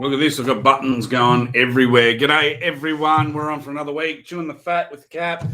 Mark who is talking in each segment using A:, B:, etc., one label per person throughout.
A: Look at this. I've got buttons going everywhere. G'day, everyone. We're on for another week. Chewing the Fat with Cap.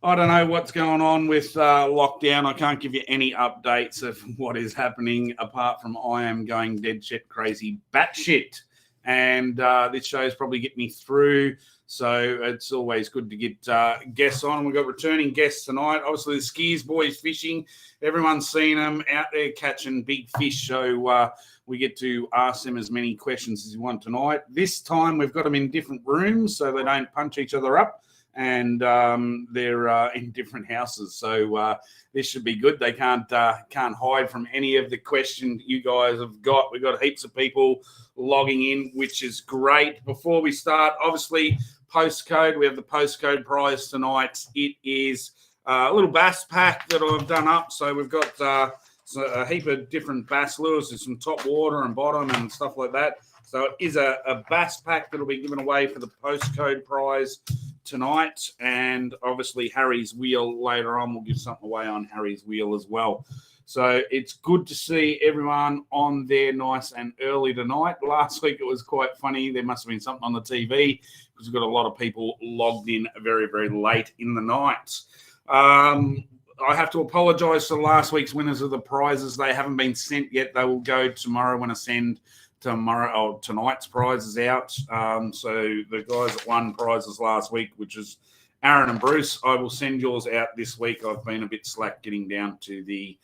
A: I don't know what's going on with lockdown. I can't give you any updates of what is happening apart from I am going dead shit crazy batshit. And this show's probably getting me through. So it's always good to get guests on. We've got returning guests tonight. Obviously, the Skeers boys fishing. Everyone's seen them out there catching big fish. So we get to ask them as many questions as you want tonight. This time, we've got them in different rooms so they don't punch each other up. And they're in different houses. So this should be good. They can't hide from any of the questions you guys have got. We've got heaps of people logging in, which is great. Before we start, obviously, Postcode. We have the Postcode prize tonight. It is a little bass pack that I've done up. So we've got a heap of different bass lures. There's some top water and bottom and stuff like that. So it is a bass pack that will be given away for the Postcode prize tonight. And obviously Harry's Wheel later on. We'll give something away on Harry's Wheel as well. So it's good to see everyone on there nice and early tonight. Last week it was quite funny. There must have been something on the TV because we've got a lot of people logged in very, very late in the night. I have to apologise to last week's winners of the prizes. They haven't been sent yet. They will go tomorrow when I send tonight's prizes out. So the guys that won prizes last week, which is Aaron and Bruce, I will send yours out this week. I've been a bit slack getting down to the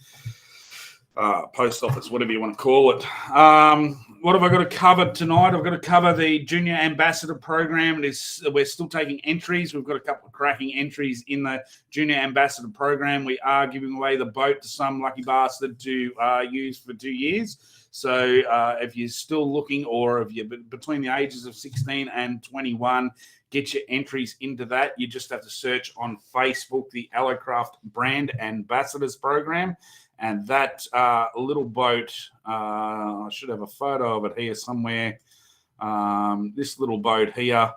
A: post office, whatever you want to call it. What have I got to cover tonight? I've got to cover the Junior Ambassador Program. We're still taking entries. We've got a couple of cracking entries in the Junior Ambassador Program. We are giving away the boat to some lucky bastard to use for 2 years. So if you're still looking, or if you're between the ages of 16 and 21, get your entries into that. You just have to search on Facebook the Allocraft Brand Ambassadors Program. And that little boat, I should have a photo of it here somewhere. This little boat here,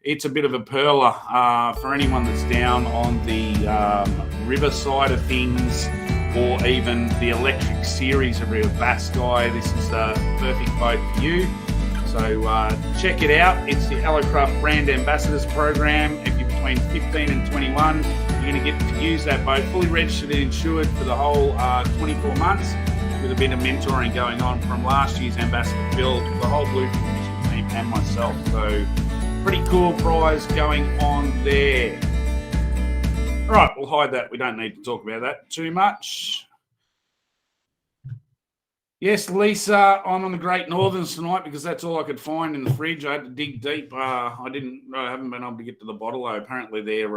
A: it's a bit of a perler for anyone that's down on the river side of things, or even the electric series of a bass guy. This is the perfect boat for you. So check it out. It's the Allocraft Brand Ambassadors Program. If you're between 15 and 21, you're going to get to use that boat fully registered and insured for the whole 24 months with a bit of mentoring going on from last year's Ambassador Bill, the whole Blue Fishing team and myself. So pretty cool prize going on there. All right, we'll hide that. We don't need to talk about that too much. Yes, Lisa, I'm on the Great Northerns tonight because that's all I could find in the fridge. I had to dig deep. I haven't been able to get to the bottle-o. Apparently they're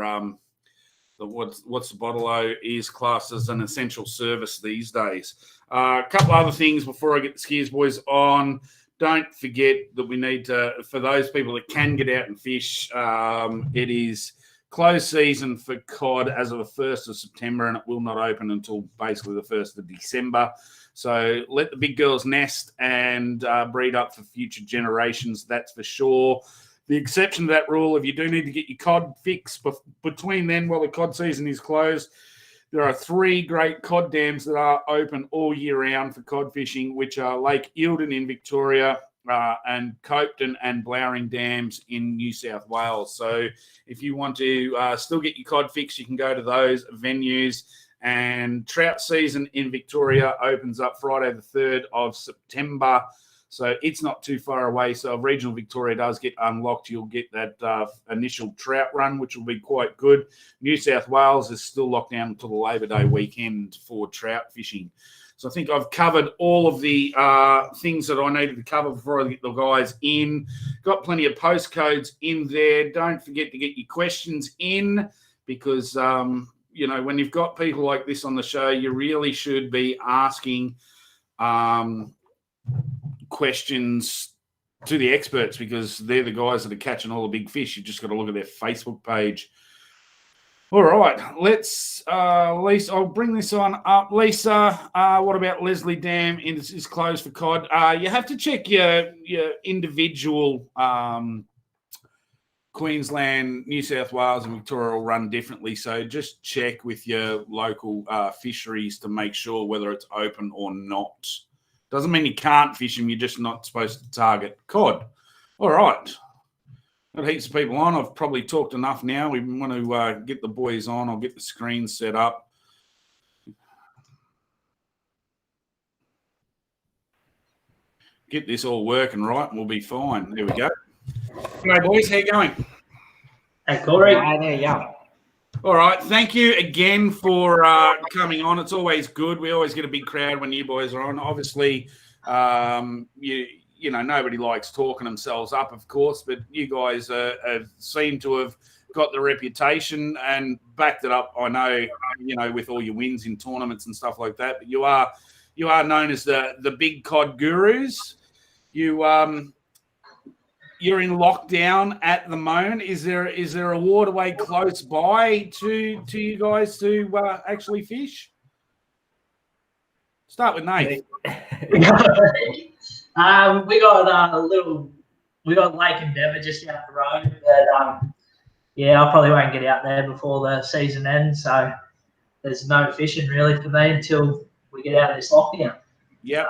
A: what's the bottle-o is classed as an essential service these days. A couple other things before I get the Skeers boys on. Don't forget that we need to, for those people that can get out and fish, it is closed season for cod as of the 1st of September, and it will not open until basically the 1st of December. So let the big girls nest and breed up for future generations, that's for sure. The exception to that rule, if you do need to get your cod fix between then while the cod season is closed, there are 3 great cod dams that are open all year round for cod fishing, which are Lake Eildon in Victoria, and Copeton and Blowering Dams in New South Wales. So if you want to still get your cod fix, you can go to those venues. And trout season in Victoria opens up Friday the 3rd of September. So it's not too far away. So if regional Victoria does get unlocked, you'll get that initial trout run, which will be quite good. New South Wales is still locked down until the Labor Day weekend for trout fishing. So I think I've covered all of the things that I needed to cover before I get the guys in. Got plenty of postcodes in there. Don't forget to get your questions in because, when you've got people like this on the show, you really should be asking questions to the experts because they're the guys that are catching all the big fish. You just got to look at their Facebook page. All right, let's, Lisa, I'll bring this on up. Lisa, what about Leslie Dam is closed for cod? You have to check your individual Queensland, New South Wales and Victoria will run differently. So just check with your local fisheries to make sure whether it's open or not. Doesn't mean you can't fish them. You're just not supposed to target cod. All right. Got heaps of people on. I've probably talked enough now. We want to get the boys on. I'll get the screen set up. Get this all working right, and we'll be fine. There we go. Hey, boys. How you going?
B: Hey, Corey.
C: Hi, there you go.
A: All right. Thank you again for coming on. It's always good. We always get a big crowd when you boys are on. Obviously, you know, nobody likes talking themselves up, of course, but you guys seem to have got the reputation and backed it up. I know, you know, with all your wins in tournaments and stuff like that, but you are known as the big cod gurus. You're in lockdown at the moment. Is there a waterway close by to you guys to actually fish? Start with Nate.
B: We got Lake Endeavour just out the road, but yeah, I probably won't get out there before the season ends. So there's no fishing really for me until we get out of this lockdown.
A: Yep.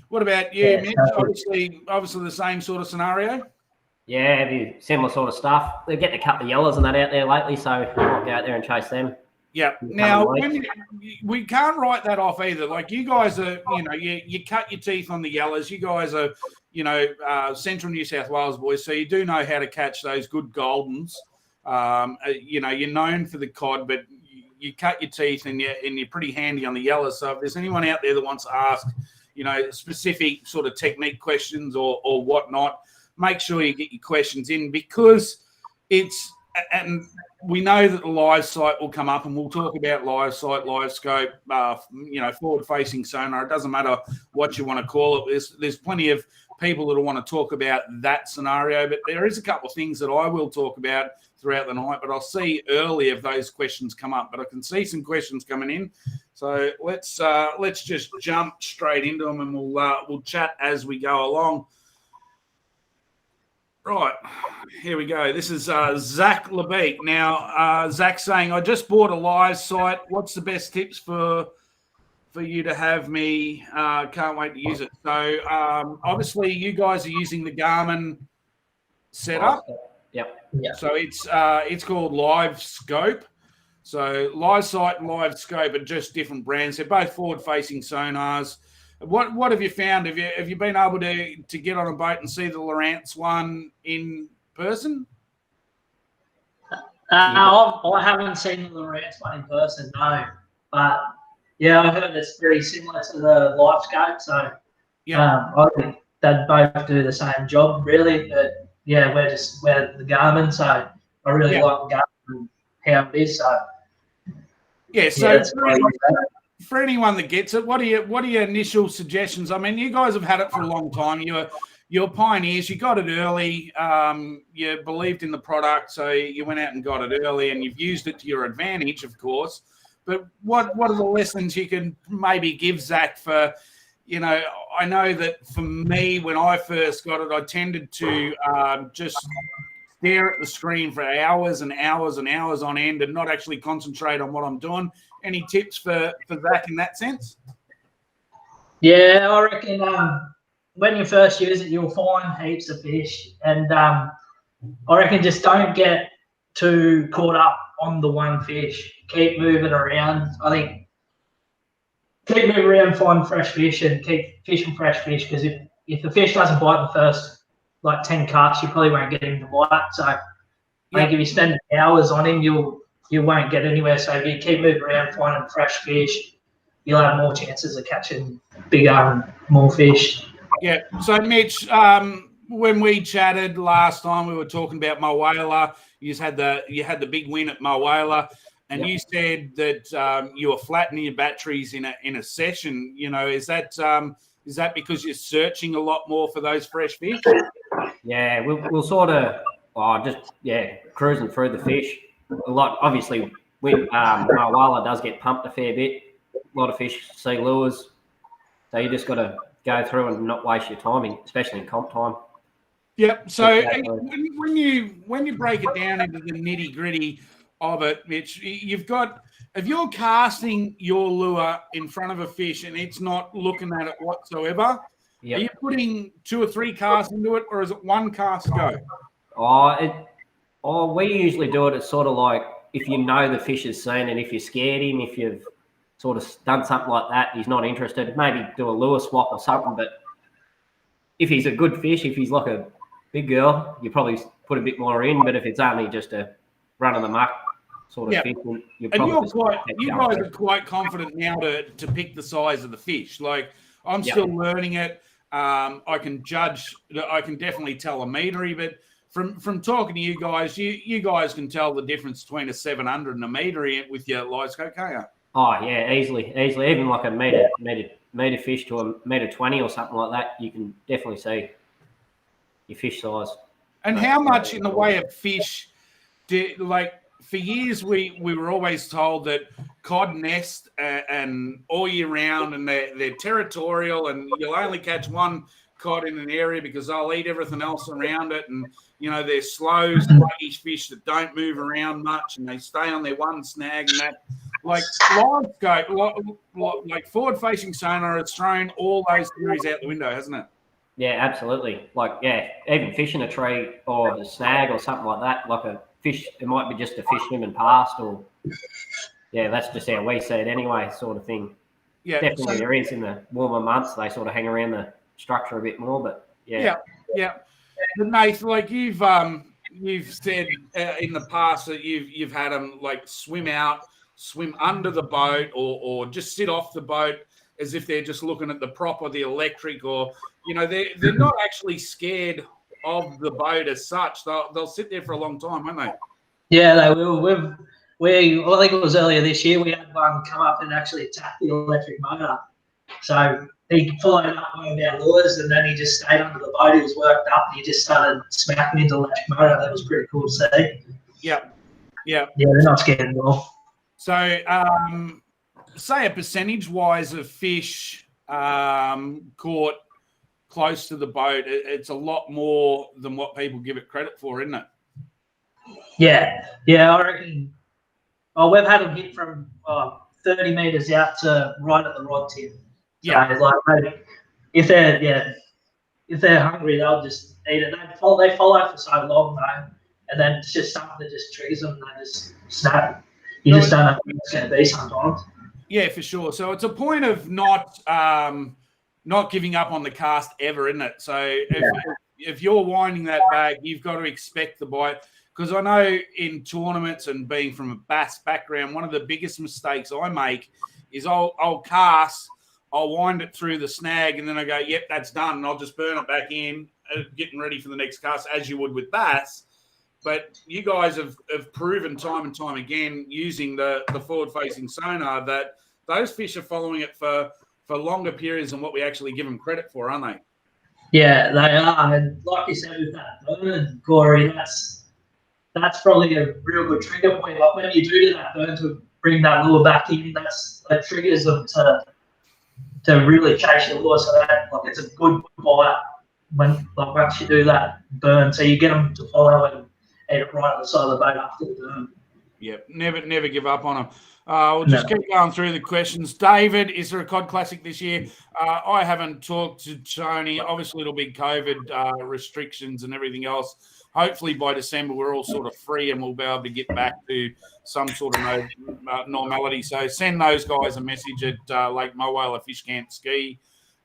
A: What about you, Mitch? Obviously the same sort of scenario.
C: Yeah, it'd be similar sort of stuff. They're getting a couple of yellows and that out there lately, so I might go out there and chase them.
A: Yeah. Now, we can't write that off either. Like, you guys are, you know, you cut your teeth on the yellows. You guys are, you know, Central New South Wales boys, so you do know how to catch those good goldens. You know, you're known for the cod, but you cut your teeth and you're pretty handy on the yellows. So if there's anyone out there that wants to ask, you know, specific sort of technique questions or whatnot, make sure you get your questions in, because and we know that the live site will come up, and we'll talk about live site, LiveScope, you know, forward-facing sonar. It doesn't matter what you want to call it. There's plenty of people that want to talk about that scenario, but there is a couple of things that I will talk about throughout the night, but I'll see early if those questions come up. But I can see some questions coming in, so let's just jump straight into them, and we'll chat as we go along. Right, here we go. This is Zach Lebeek. Now, Zach's saying, I just bought a live site. What's the best tips for you to have me? Can't wait to use it. So, obviously, you guys are using the Garmin setup.
C: Yep.
A: So it's called LiveScope. So live site and LiveScope are just different brands. They're both forward-facing sonars. What have you found? Have you been able to get on a boat and see the Lowrance one in person?
B: I haven't seen the Lowrance one in person, no. But yeah, I heard it's very similar to the Lifescope. So yeah, I think they'd both do the same job, really. But yeah, we're the Garmin, so I really like the Garmin how it is. So
A: yeah, so for anyone that gets it, what are your initial suggestions? I mean, you guys have had it for a long time. You're pioneers. You got it early. You believed in the product, so you went out and got it early, and you've used it to your advantage, of course. But what are the lessons you can maybe give, Zach, for, you know, I know that for me, when I first got it, I tended to just stare at the screen for hours and hours and hours on end and not actually concentrate on what I'm doing. Any tips for Zach in that sense?
B: Yeah, I reckon when you first use it, you'll find heaps of fish. And I reckon just don't get too caught up on the one fish. Keep moving around. I think keep moving around, find fresh fish, and keep fishing fresh fish, because if the fish doesn't bite the first, like 10 casts, you probably won't get him to bite. So I think if you spend hours on him, you won't get anywhere. So if you keep moving around, finding fresh fish, you'll have more chances of catching bigger, more fish.
A: Yeah. So, Mitch, when we chatted last time, we were talking about Moala. You had the big win at Moala, and you said that you were flattening your batteries in a session. You know, is that because you're searching a lot more for those fresh fish?
C: Yeah, we'll sort of cruising through the fish a lot. Obviously, Moala does get pumped a fair bit. A lot of fish see lures, so you just got to go through and not waste your timing, especially in comp time.
A: Yep. So when you break it down into the nitty gritty of it, Mitch, if you're casting your lure in front of a fish and it's not looking at it whatsoever,
C: Yep.
A: Are you putting 2 or 3 casts into it, or is it 1 cast go?
C: We usually do it. It's sort of like if you know the fish is seen, and if you're scared him, if you've sort of done something like that, he's not interested. Maybe do a lure swap or something. But if he's a good fish, if he's like a big girl, you probably put a bit more in. But if it's only just a run of the muck sort of fish, you guys
A: are quite confident now to pick the size of the fish. Like I'm still learning it. I can judge. I can definitely tell a metery, but from talking to you guys can tell the difference between a 700 and a metery with your Lifescope, can't you?
C: Oh yeah, easily. Even like a meter fish to a meter 20 or something like that, you can definitely see your fish size.
A: And how much in the way of fish for years we were always told that cod nest and all year round, and they're territorial, and you'll only catch one cod in an area because they'll eat everything else around it, and they're slow, sluggish fish that don't move around much, and they stay on their one snag, and that like LiveScope, like forward-facing sonar has thrown all those theories out the window, hasn't it?
C: Yeah, absolutely. Even fishing a tree or a snag or something like that, like a fish, it might be just a fish swimming past, or that's just how we see it anyway, sort of thing. Yeah, definitely there is in the warmer months. They sort of hang around the structure a bit more, but yeah.
A: But Nathan, like you've said in the past that you've had them like swim under the boat, or just sit off the boat as if they're just looking at the prop or the electric, or they're not actually scared of the boat as such. They'll sit there for a long time, won't they? Yeah,
B: they will. I think it was earlier this year we had one come up and actually attack the electric motor. So he followed up one of our lures, and then he just stayed under the boat. He was worked up, and he just started smacking into the electric motor. That was pretty cool to see. Yeah, they're not scared at all.
A: So, say a percentage-wise of fish caught close to the boat, it's a lot more than what people give it credit for, isn't it? Yeah, I reckon. Oh, we've had them hit from 30 meters out to right at the rod tip. So, if they're hungry, they'll just eat it. They follow for so long, though, and then it's just something that just triggers them, and they just snap. You just don't know what it's going to be sometimes. Yeah, for sure. So it's a point of not giving up on the cast ever, isn't it? So if you're winding that bag, you've got to expect the bite. Because I know in tournaments and being from a bass background, one of the biggest mistakes I make is I'll cast, I'll wind it through the snag, and then I go, yep, that's done, and I'll just burn it back in, getting ready for the next cast, as you would with bass. But you guys have proven time and time again, using the forward-facing sonar, that those fish are following it for longer periods than what we actually give them credit for, aren't they? Yeah, they are. And like you said with that burn, Corey, that's probably a real good trigger point. Like when you do that burn to bring that lure back in, that triggers them to really chase your lure. So that it's a good bite once you do that burn. So you get them to follow and eat it right at the side of the boat after the burn. Yep, never give up on them. We'll just keep going through the questions. David, is there a Cod Classic this year? I haven't talked to Tony. Obviously, it'll be COVID restrictions and everything else. Hopefully, by December, we're all sort of free and we'll be able to get back to some sort of normality. So send those guys a message at Lake Mulwala Fish Camp Ski.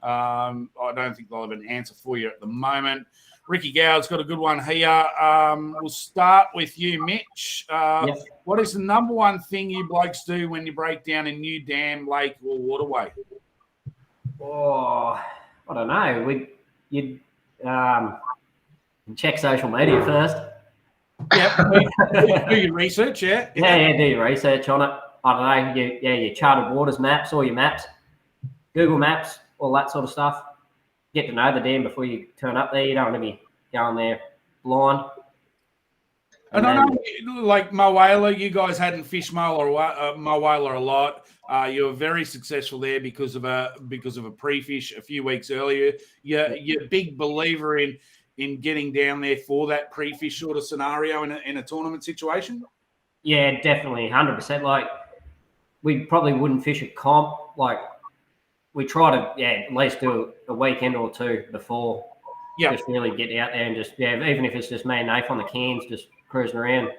A: I don't think they'll have an answer for you at the moment. Ricky Gow's got a good one here. We'll start with you, Mitch. Yes. What is the number one thing you blokes do when you break down a new dam, lake, or waterway?
C: Oh, I don't know. You'd check social media first.
A: Yep. Do your research, yeah?
C: Yeah, do your research on it. I don't know. Your charted waters maps, all your maps, Google Maps, all that sort of stuff. Get to know the dam before you turn up there. You don't want to be going there blind.
A: And I know, like Mulwala, you guys hadn't fished Mulwala a lot. You were very successful there because of a pre-fish a few weeks earlier. You're a big believer in getting down there for that pre-fish sort of scenario in a tournament situation.
C: Yeah, definitely, 100%. Like we probably wouldn't fish at comp. Like we try to at least do a weekend or two before.
A: Yeah.
C: Just really get out there and just even if it's just me and Nathan on the cans, just cruising around,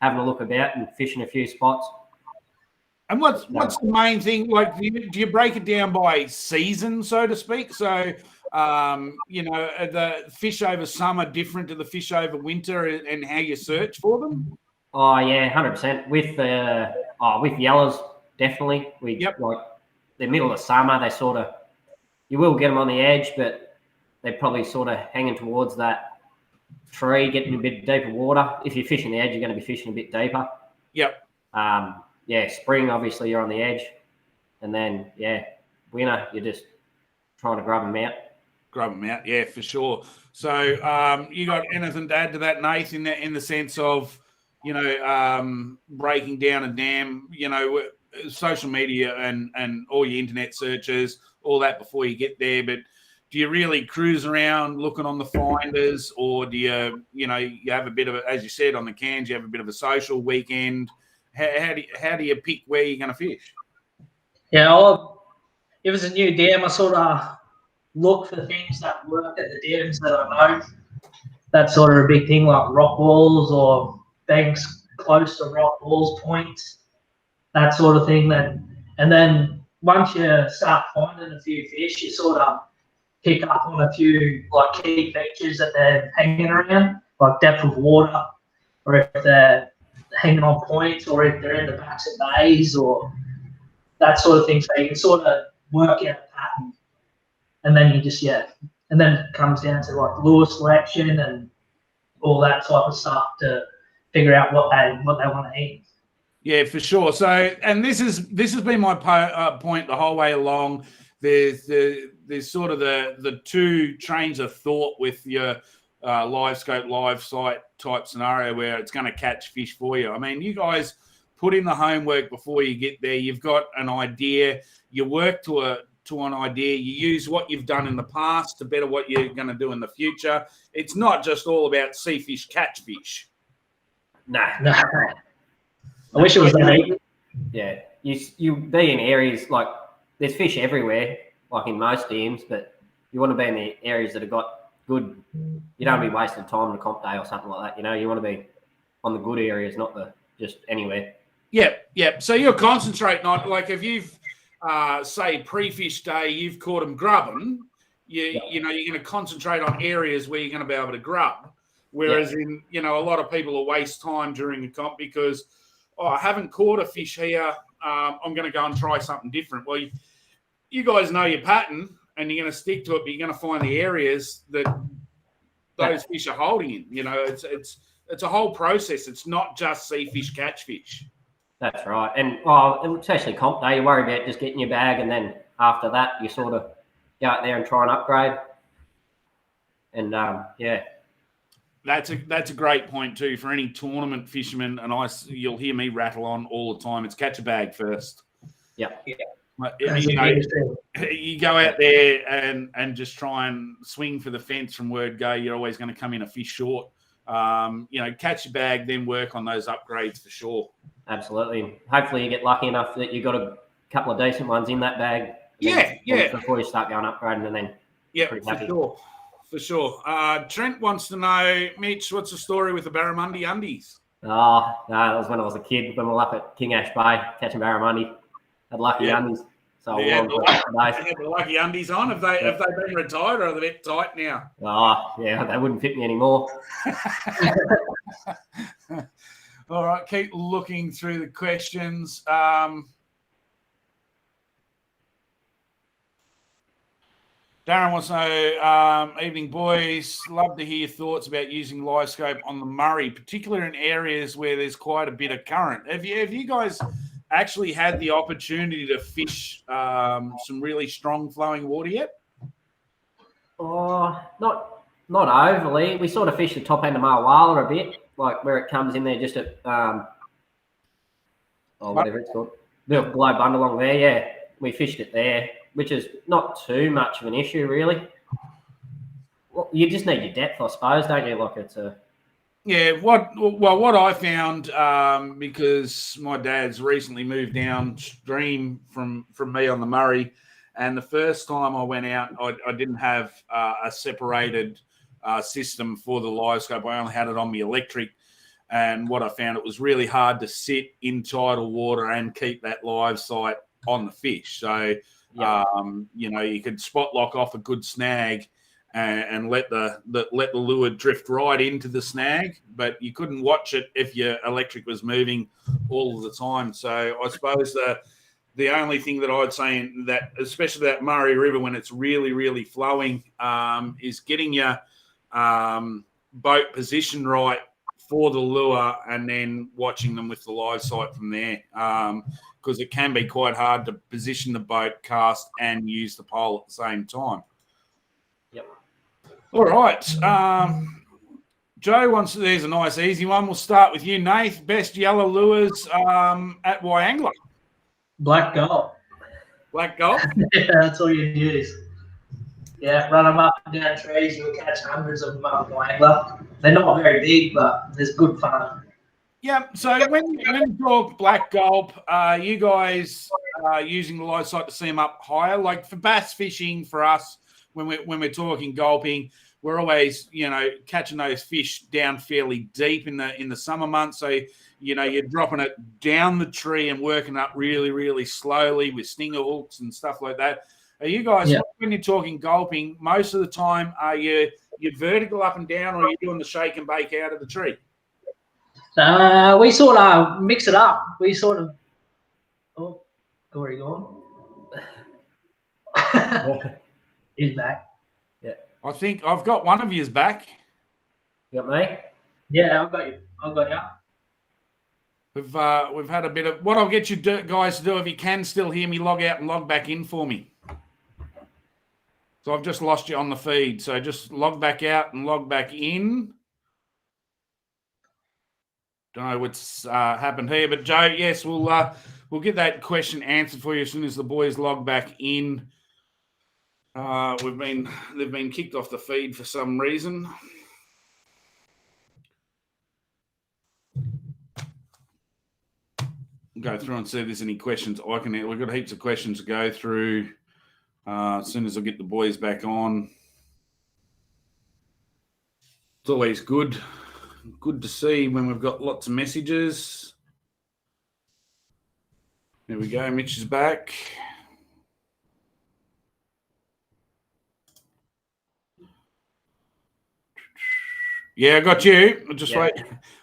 C: having a look about and fishing a few spots.
A: And what's the main thing? Like, do you break it down by season, so to speak? So, the fish over summer different to the fish over winter, and how you search for them?
C: Oh yeah, 100%. With yellows, definitely. Like the middle of summer, they sort of, you will get them on the edge, but they're probably sort of hanging towards that tree, getting a bit deeper water. If you're fishing the edge, you're going to be fishing a bit deeper.
A: Yep.
C: Spring, obviously, you're on the edge. And then, winter, you're just trying to grab them out.
A: Yeah, for sure. So you got anything to add to that, Nathan, in the sense of, breaking down a dam, social media and all your internet searches, all that before you get there. But do you really cruise around looking on the finders, or do you have a bit of as you said on the cans, you have a bit of a social weekend? How do you pick where you're going to fish?
B: Yeah, if it's a new dam, I sort of look for things that work at the dams that I know. That's sort of a big thing, like rock walls or banks close to rock walls, points, that sort of thing. And then once you start finding a few fish, you sort of pick up on a few like key features that they're hanging around, like depth of water, or if they're hanging on points, or if they're in the backs of bays, or that sort of thing. So you can sort of work out a pattern, and then you just and then it comes down to like lure selection and all that type of stuff to figure out what they want to eat.
A: Yeah, for sure. So, and this has been my point the whole way along. There's sort of the two trains of thought with your LiveScope live site type scenario where it's going to catch fish for you. I mean, you guys put in the homework before you get there. You've got an idea. You work to an idea. You use what you've done in the past to better what you're going to do in the future. It's not just all about see fish, catch fish.
B: No. I wish it was that easy.
C: Yeah, you be in areas like there's fish everywhere, like in most dams, but you want to be in the areas that have got good. You don't want to be wasting time on a comp day or something like that. You want to be on the good areas, not just anywhere.
A: Yeah. So you're concentrating on, like, if you've say pre-fish day, you've caught them grubbing. You're going to concentrate on areas where you're going to be able to grub. Whereas in a lot of people will waste time during a comp because I haven't caught a fish here. I'm going to go and try something different. Well, you guys know your pattern and you're going to stick to it, but you're going to find the areas that those fish are holding in. It's a whole process. It's not just see fish, catch fish.
C: That's right. And especially comp day, you worry about just getting your bag, and then after that, you sort of go out there and try and upgrade. And
A: That's a great point too for any tournament fisherman, and you'll hear me rattle on all the time. It's catch a bag first.
C: Yeah.
A: You go out there and just try and swing for the fence from word go. You're always going to come in a fish short. Catch your bag, then work on those upgrades for sure.
C: Absolutely. Hopefully you get lucky enough that you got a couple of decent ones in that bag. Before you start going upgrading, and then
A: For sure. Trent wants to know, Mitch, what's the story with the barramundi undies?
C: Oh, no, that was when I was a kid, when we were up at King Ash Bay catching barramundi. Had lucky undies. So
A: they had the lucky undies on. Have they been retired, or are they a bit tight now?
C: Oh, yeah, they wouldn't fit me anymore.
A: All right, keep looking through the questions. Darren wants to know, evening boys, love to hear your thoughts about using LiveScope on the Murray, particularly in areas where there's quite a bit of current. Have you guys actually had the opportunity to fish some really strong flowing water yet?
C: Oh, not overly. We sort of fish the top end of Marwala a bit, like where it comes in there just at whatever it's called, the Globe Bundalong there. Yeah, we fished it there, which is not too much of an issue, really. Well, you just need your depth, I suppose, don't you? Like it's a...
A: Yeah, what I found, because my dad's recently moved downstream from me on the Murray, And the first time I went out, I didn't have a separated system for the LiveScope. I only had it on the electric. And what I found, it was really hard to sit in tidal water and keep that live sight on the fish. So, you could spot lock off a good snag and let the lure drift right into the snag, but you couldn't watch it if your electric was moving all of the time. So I suppose the only thing that I'd say in that, especially that Murray River when it's really, really flowing, is getting your boat position right for the lure and then watching them with the live sight from there, because it can be quite hard to position the boat, cast, and use the pole at the same time.
C: Yep.
A: All right. Joe there's a nice easy one. We'll start with you, Nath. Best yellow lures at Wyangler?
B: Black Gulp.
A: Black Gulp?
B: Yeah, that's all you use. Yeah, run them up and down trees. You'll catch hundreds of them up Wyangler. They're not very big, but there's good fun.
A: Yeah, so when you talk Black Gulp, you guys are using the live sight to see them up higher. Like for bass fishing, for us, when we're talking gulping, we're always, catching those fish down fairly deep in the summer months. So, you're dropping it down the tree and working up really, really slowly with stinger hooks and stuff like that. Are you guys, when you're talking gulping, most of the time, are you vertical up and down, or are you doing the shake and bake out of the tree?
B: We sort of mix it up. We sort of... Oh, where are you going? He's back.
C: Yeah.
A: I think I've got one of yous back.
C: You got me?
B: Yeah, I've got you. I've got you.
A: We've had a bit of... What I'll get you guys to do, if you can still hear me, log out and log back in for me. So I've just lost you on the feed. So just log back out and log back in. Don't know what's happened here, but Joe, yes, we'll get that question answered for you as soon as the boys log back in. They've been kicked off the feed for some reason. Go through and see if there's any questions we've got heaps of questions to go through as soon as I get the boys back on. It's always good to see when we've got lots of messages. There we go. Mitch is back. Yeah, I got you. I'll just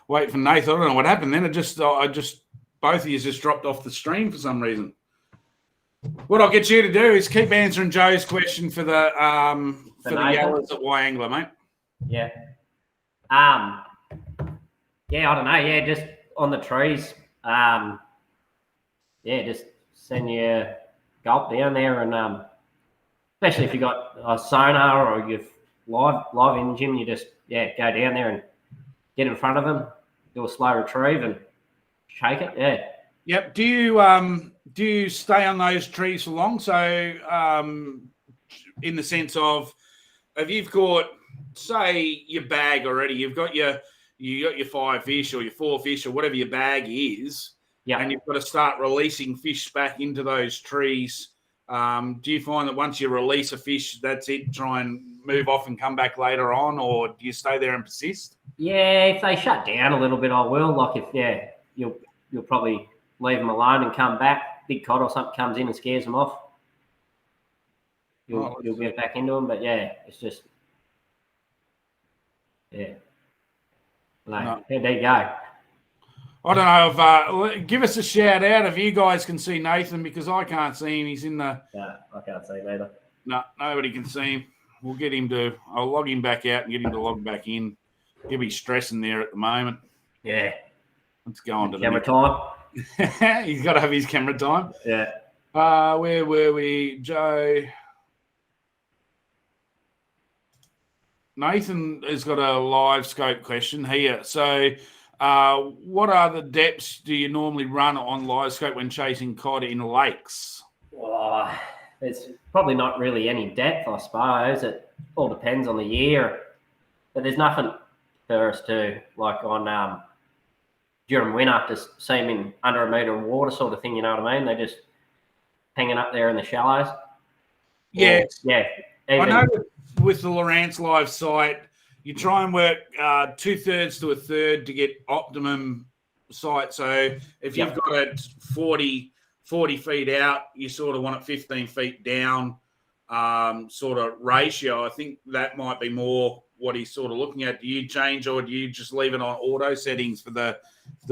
A: wait for Nathan. I don't know what happened then. I just both of you just dropped off the stream for some reason. What I'll get you to do is keep answering Joe's question for the yellows at Wyangler, mate.
C: Yeah. Yeah, I don't know. Yeah, just on the trees. Just send your gulp down there, and especially if you got a sonar or you've live engine, you just go down there and get in front of them, do a slow retrieve and shake it. Yeah.
A: Yep. Do you stay on those trees for long? So, in the sense of, if you've got, say, your bag already, you got your 5 fish or your 4 fish or whatever your bag is, and you've got to start releasing fish back into those trees. Do you find that once you release a fish, that's it, try and move off and come back later on, or do you stay there and persist?
C: Yeah, if they shut down a little bit, I will. Like if you'll probably leave them alone and come back. Big cod or something comes in and scares them off. You'll get back into them, but it's just there you go.
A: I don't know if give us a shout out if you guys can see Nathan, because I can't see him. He's in the...
C: No, I can't see him either.
A: No, nobody can see him. We'll get him to... I'll log him back out and get him to log back in. He'll be stressing there at the moment.
C: Yeah.
A: Let's go on to
C: camera time.
A: He's got to have his camera time.
C: Yeah.
A: Where were we, Joe? Nathan has got a LiveScope question here. So, what are the depths do you normally run on LiveScope when chasing cod in lakes?
C: Oh, it's probably not really any depth, I suppose. It all depends on the year. But there's nothing for us to, like on during winter, to see them in under a metre of water sort of thing, you know what I mean? They're just hanging up there in the shallows.
A: Yeah.
C: Yeah.
A: I know with the Lawrence Live site, you try and work 2/3 to a third to get optimum sight. So if you've got it 40 feet out, you sort of want it 15 feet down sort of ratio. I think that might be more what he's sort of looking at. Do you change or do you just leave it on auto settings for the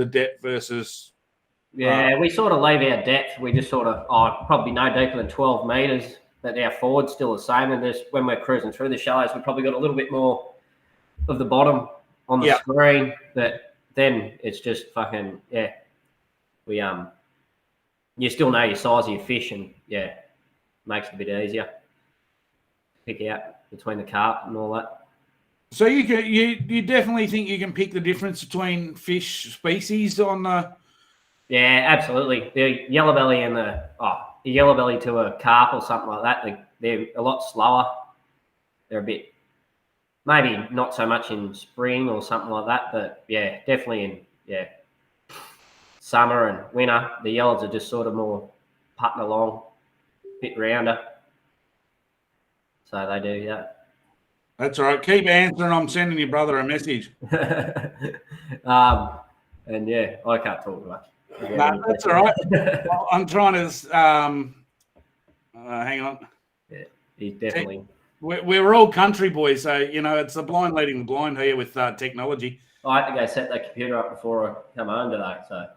A: depth versus...
C: Yeah, we sort of leave our depth. We just sort of, probably no deeper than 12 metres, but our forward's still the same. And this, when we're cruising through the shallows, we've probably got a little bit more of the bottom on the screen, but then it's just fucking, we, you still know your size of your fish and, makes it a bit easier to pick out between the carp and all that.
A: So you definitely think you can pick the difference between fish species on the...
C: Yeah, absolutely. The yellow belly and the yellow belly to a carp or something like that, they're a lot slower. They're a bit, maybe not so much in spring or something like that, but yeah, definitely in summer and winter. The yellows are just sort of more putting along, a bit rounder. So they do, yeah.
A: That's all right. Keep answering. I'm sending your brother a message.
C: And yeah, I can't talk much.
A: No, that's all right. I'm trying to hang on.
C: Yeah, he's definitely.
A: We're all country boys, so it's the blind leading the blind here with technology.
C: I had to go set that computer up before I come home today, so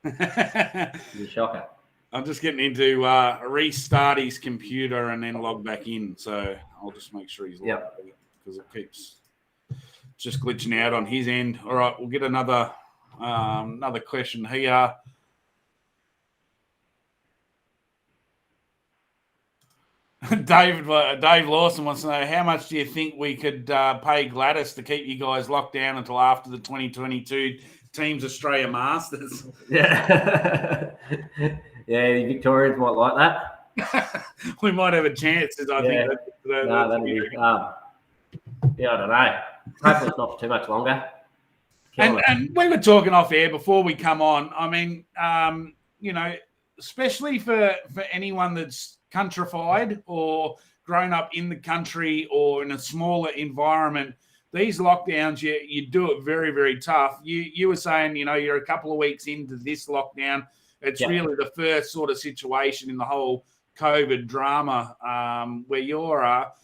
C: it's a shocker.
A: I'm just getting into restart his computer and then log back in, so I'll just make sure he's logged because it keeps just glitching out on his end. All right, we'll get another question here. Dave Lawson wants to know, how much do you think we could pay Gladys to keep you guys locked down until after the 2022 Teams Australia Masters?
C: Yeah. Yeah, the Victorians might like that.
A: We might have a chance, I think.
C: That'd be, I don't know. Hopefully it's not for too much longer.
A: And we were talking off air before we come on. I mean, especially for anyone that's countrified or grown up in the country or in a smaller environment, these lockdowns, you do it very, very tough. You were saying, you're a couple of weeks into this lockdown. It's really the first sort of situation in the whole COVID drama where you're at.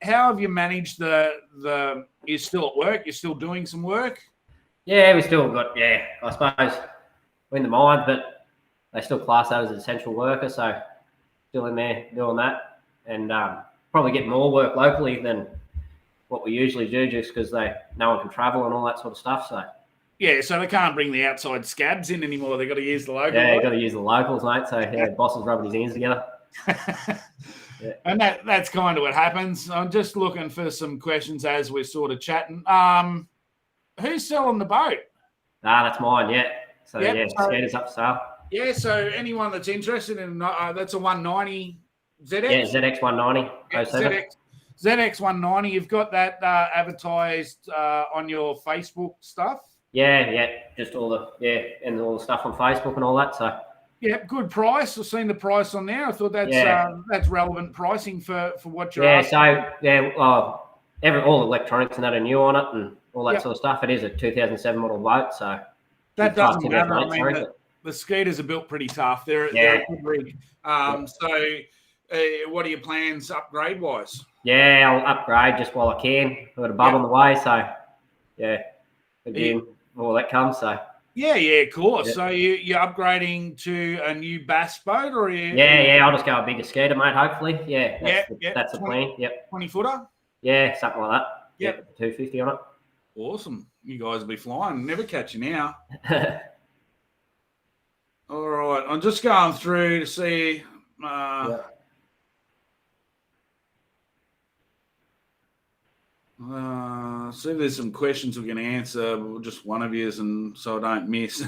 A: How have you managed you're still at work? You're still doing some work?
C: Yeah, we still got, I suppose we're in the mine, but they still class that as an essential worker. So still in there doing that and probably get more work locally than what we usually do just because no one can travel and all that sort of stuff. So
A: yeah, so they can't bring the outside scabs in anymore. They've got to use the locals.
C: Yeah, you've got to use the locals, mate. So the boss is rubbing his hands together.
A: And that's kind of what happens. I'm just looking for some questions as we're sort of chatting. Who's selling the boat?
C: That's mine, yeah. So, Skeers up for sale.
A: Yeah, so anyone that's interested in that's a 190 ZX?
C: Yeah, ZX 190.
A: Yeah, ZX 190. You've got that advertised on your Facebook stuff?
C: Yeah, just all and all the stuff on Facebook and all that. So
A: yeah, good price. I've seen the price on there. I thought that's relevant pricing for what you're asking.
C: All electronics and that are new on it and all that sort of stuff. It is a 2007 model boat, so
A: that doesn't matter. I mean, the Skeeters are built pretty tough. They're a good rig. So what are your plans upgrade wise?
C: Yeah, I'll upgrade just while I can. I've got a bub on the way, so again, all that comes. So
A: yeah, of course. Yeah. So you're upgrading to a new bass boat, or
C: I'll just go a bigger Skeeter, mate. Hopefully, that's the plan. Yep,
A: 20-footer.
C: Yeah, something like that. Yep, 250 on it.
A: Awesome. You guys will be flying. Never catch you now. All right, I'm just going through to see. See, there's some questions we can answer. Just one of yours, and so I don't miss.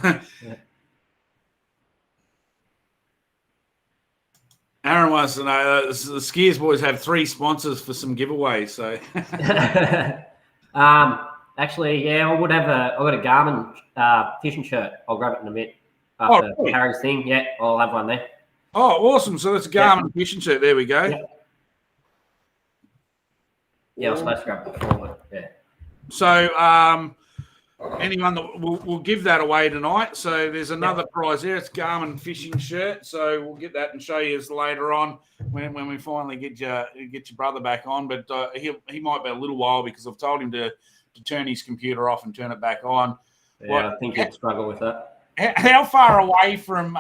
A: Aaron wants to know the Skeers boys have 3 sponsors for some giveaways. So,
C: actually, I would have I've got a Garmin fishing shirt. I'll grab it in a bit after Harry's thing. Yeah, I'll have one there.
A: Oh, awesome! So that's a Garmin fishing shirt. There we go.
C: Yeah, I was supposed to grab it before, but yeah.
A: So anyone that we'll give that away tonight. So there's another prize there. It's Garmin fishing shirt. So we'll get that and show you later on when we finally get your brother back on. But he might be a little while because I've told him to turn his computer off and turn it back on.
C: Yeah, I think he'd struggle with that.
A: How far away from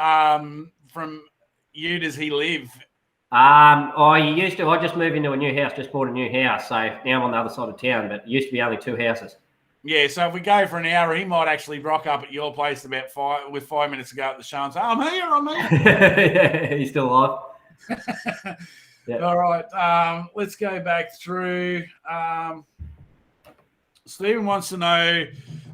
A: you does he live?
C: I just moved into a new house, just bought a new house. So now I'm on the other side of town, but it used to be only 2 houses.
A: Yeah, so if we go for an hour, he might actually rock up at your place about 5 minutes to go at the show and say, I'm here.
C: Yeah, he's still alive.
A: Yeah. All right, let's go back through. Stephen wants to know,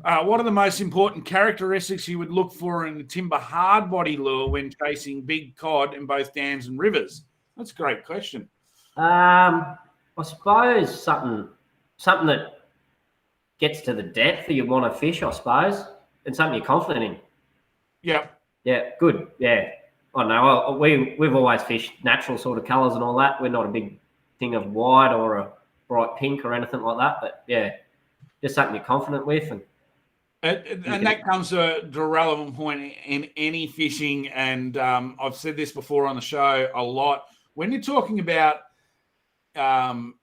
A: what are the most important characteristics you would look for in a timber hard body lure when chasing big cod in both dams and rivers? That's a great question.
C: I suppose something that gets to the depth that you want to fish, I suppose, and something you're confident in.
A: Yeah.
C: Yeah, good. Yeah. I know. We've always fished natural sort of colours and all that. We're not a big thing of white or a bright pink or anything like that. But, yeah, just something you're confident with.
A: And that comes to a relevant point in any fishing. And I've said this before on the show a lot. When you're talking about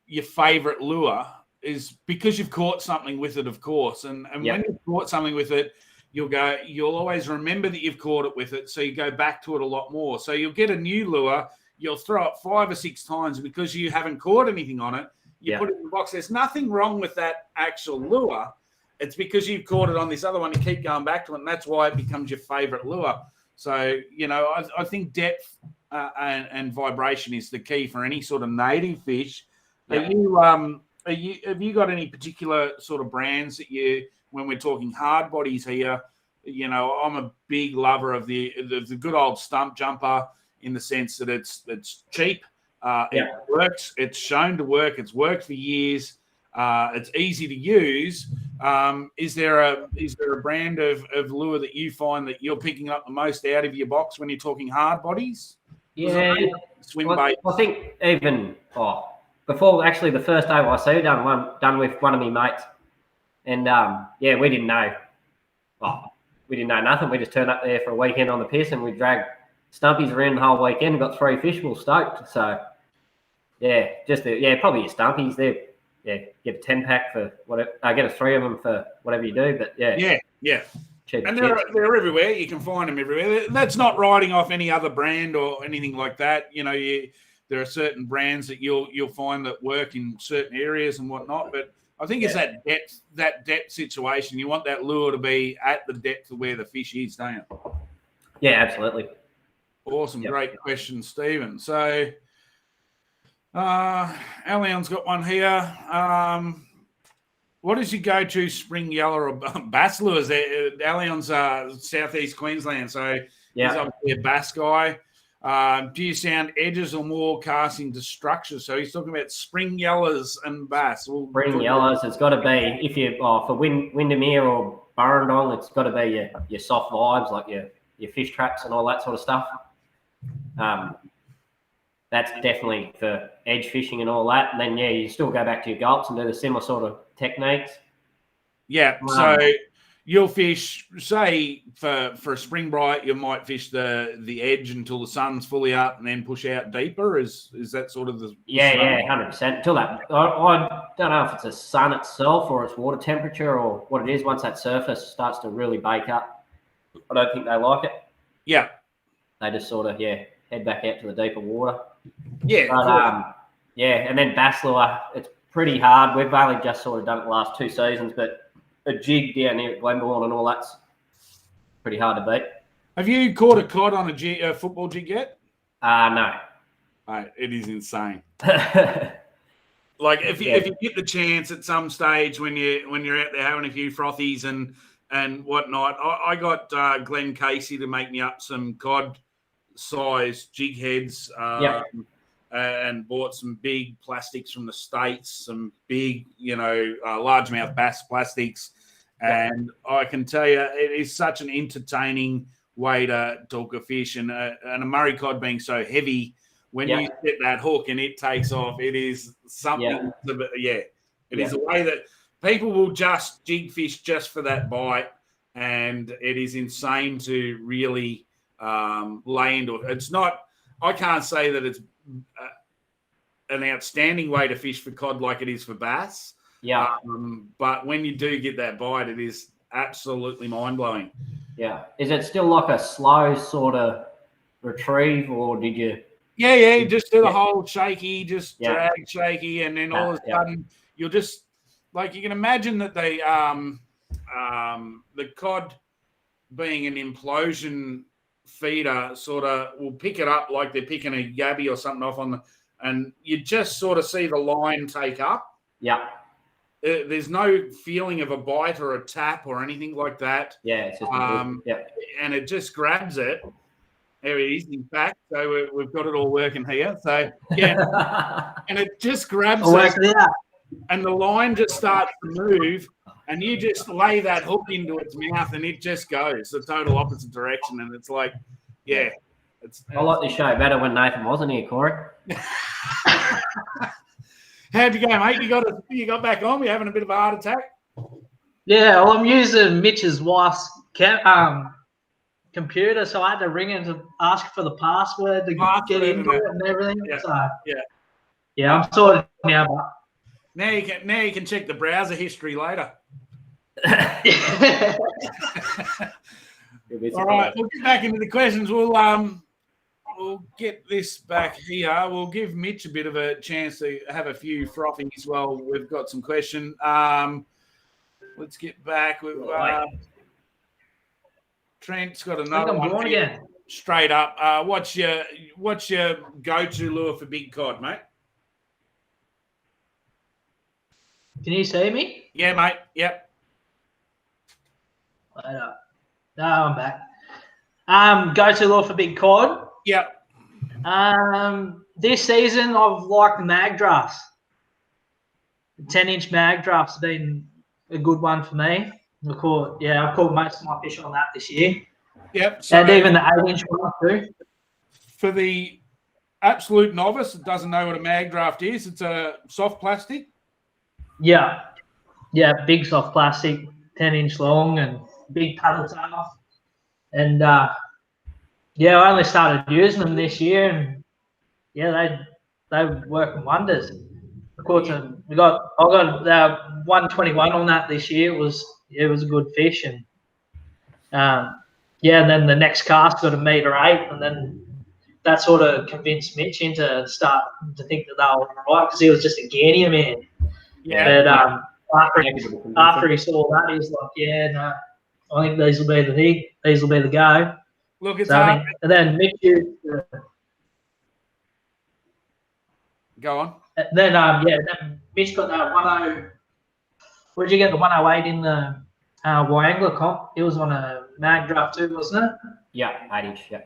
A: your favourite lure, is because you've caught something with it, of course. And when you've caught something with it, you'll always remember that you've caught it with it. So you go back to it a lot more. So you'll get a new lure, you'll throw it 5 or 6 times because you haven't caught anything on it. You put it in the box. There's nothing wrong with that actual lure. It's because you've caught it on this other one. You keep going back to it, and that's why it becomes your favorite lure. So, I think depth and vibration is the key for any sort of native fish. Have you got any particular sort of brands that when we're talking hard bodies here, I'm a big lover of the good old stump jumper in the sense that it's cheap. It works. It's shown to work. It's worked for years. It's easy to use. Is there a brand of lure that you find that you're picking up the most out of your box when you're talking hard bodies?
C: Yeah.
A: Swim bait.
C: I think even before actually the first OIC done with one of my mates, and we didn't know. We didn't know nothing. We just turned up there for a weekend on the piss, and we dragged stumpies around the whole weekend. Got 3 fish. We were stoked. So probably your stumpies. Get a 10-pack for whatever. Get a 3 of them for whatever you do. But yeah. Cheap,
A: and they're everywhere. You can find them everywhere. That's not riding off any other brand or anything like that. There are certain brands that you'll find that work in certain areas and whatnot. But I think it's that depth situation. You want that lure to be at the depth of where the fish is, don't you?
C: Yeah, absolutely.
A: Awesome. Yep. Great question, Stephen. So Elian's got one here. What is your go-to spring yellow or bass lures? Elian's southeast Queensland, so he's obviously a bass guy. Do you sound edges or more casting to structures? So he's talking about spring yellows and bass.
C: Spring yellows, it's got to be, if you for Windermere or Burrendong, it's got to be your soft vibes, like your fish traps and all that sort of stuff. That's definitely for edge fishing and all that. And then, you still go back to your gulps and do the similar sort of techniques.
A: Yeah, so you'll fish, say, for a spring bright, you might fish the edge until the sun's fully up and then push out deeper. Is that sort of the...
C: Yeah, 100%. Until that, I don't know if it's the sun itself or it's water temperature or what it is. Once that surface starts to really bake up, I don't think they like it.
A: Yeah.
C: They just sort of, head back out to the deeper water.
A: Yeah.
C: But, and then bass lure, it's pretty hard. We've only just sort of done it the last 2 seasons, but a jig down here at Glenbourne and all that's pretty hard to beat.
A: Have you caught a cod on a football jig yet?
C: No.
A: It is insane. Like if you get the chance at some stage when you're out there having a few frothies and whatnot, I got Glenn Casey to make me up some cod size jig heads. And bought some big plastics from the States, some big, largemouth bass plastics. And I can tell you, it is such an entertaining way to talk a fish. And a Murray cod being so heavy, when you set that hook and it takes off, it is something. It is a way that people will just jig fish just for that bite, and it is insane to really lay into it. It's not. I can't say that it's an outstanding way to fish for cod like it is for bass.
C: Yeah.
A: But when you do get that bite, it is absolutely mind-blowing.
C: Yeah. Is it still like a slow sort of retrieve, or did you?
A: Yeah, you just do the whole shaky, just drag shaky, and then all of a sudden you'll just, like, you can imagine that they the cod being an implosion feeder sort of will pick it up like they're picking a yabby or something off on the, and you just sort of see the line take up.
C: Yeah.
A: There's no feeling of a bite or a tap or anything like that.
C: Yeah, it's just
A: and it just grabs it. There it is, in fact. So we've got it all working here. So, yeah. And it just grabs it. And the line just starts to move. And you just lay that hook into its mouth and it just goes the total opposite direction. And it's like, yeah.
C: I like this show better when Nathan wasn't here, Corey.
A: How'd you go, mate? You got back on? Were you having a bit of a heart attack?
B: Yeah, well, I'm using Mitch's wife's computer, so I had to ring in to ask for the password to get into it and everything.
A: Yeah.
B: So yeah, I'm sorted now. But
A: now you can check the browser history later. All right, we'll get back into the questions. We'll get this back here. We'll give Mitch a bit of a chance to have a few frothing as well. We've got some questions. Let's get back. Trent's got another one
B: again.
A: Straight up. What's your go-to lure for big cod, mate?
B: Can you see me?
A: Yeah, mate. Yep.
B: Wait up. No, I'm back. Go-to lure for big cod.
A: Yep.
B: This season I've liked the mag drafts. The 10-inch mag drafts have been a good one for me. I've caught most of my fish on that this year.
A: Yep. So
B: and even the 8-inch one too.
A: For the absolute novice that doesn't know what a mag draft is, it's a soft plastic.
B: Yeah. Yeah, big soft plastic, 10-inch long and big paddle tail. And I only started using them this year, and they working wonders. Of course, I got 121 on that this year. It was a good fish, and and then the next cast got 1.8 meters, and then that sort of convinced Mitch into start to think that they were right, because he was just a Ghania man.
A: Yeah.
B: But after he saw that, he's like, I think these will be the thing. These will be the go.
A: Look, it's hard.
B: And then Mitch used.
A: Go on.
B: Then then Mitch got that 10. Where'd you get the 108 in the Wyangler comp? It was on a mag draft too, wasn't it?
C: Yeah, 8-inch. Yeah.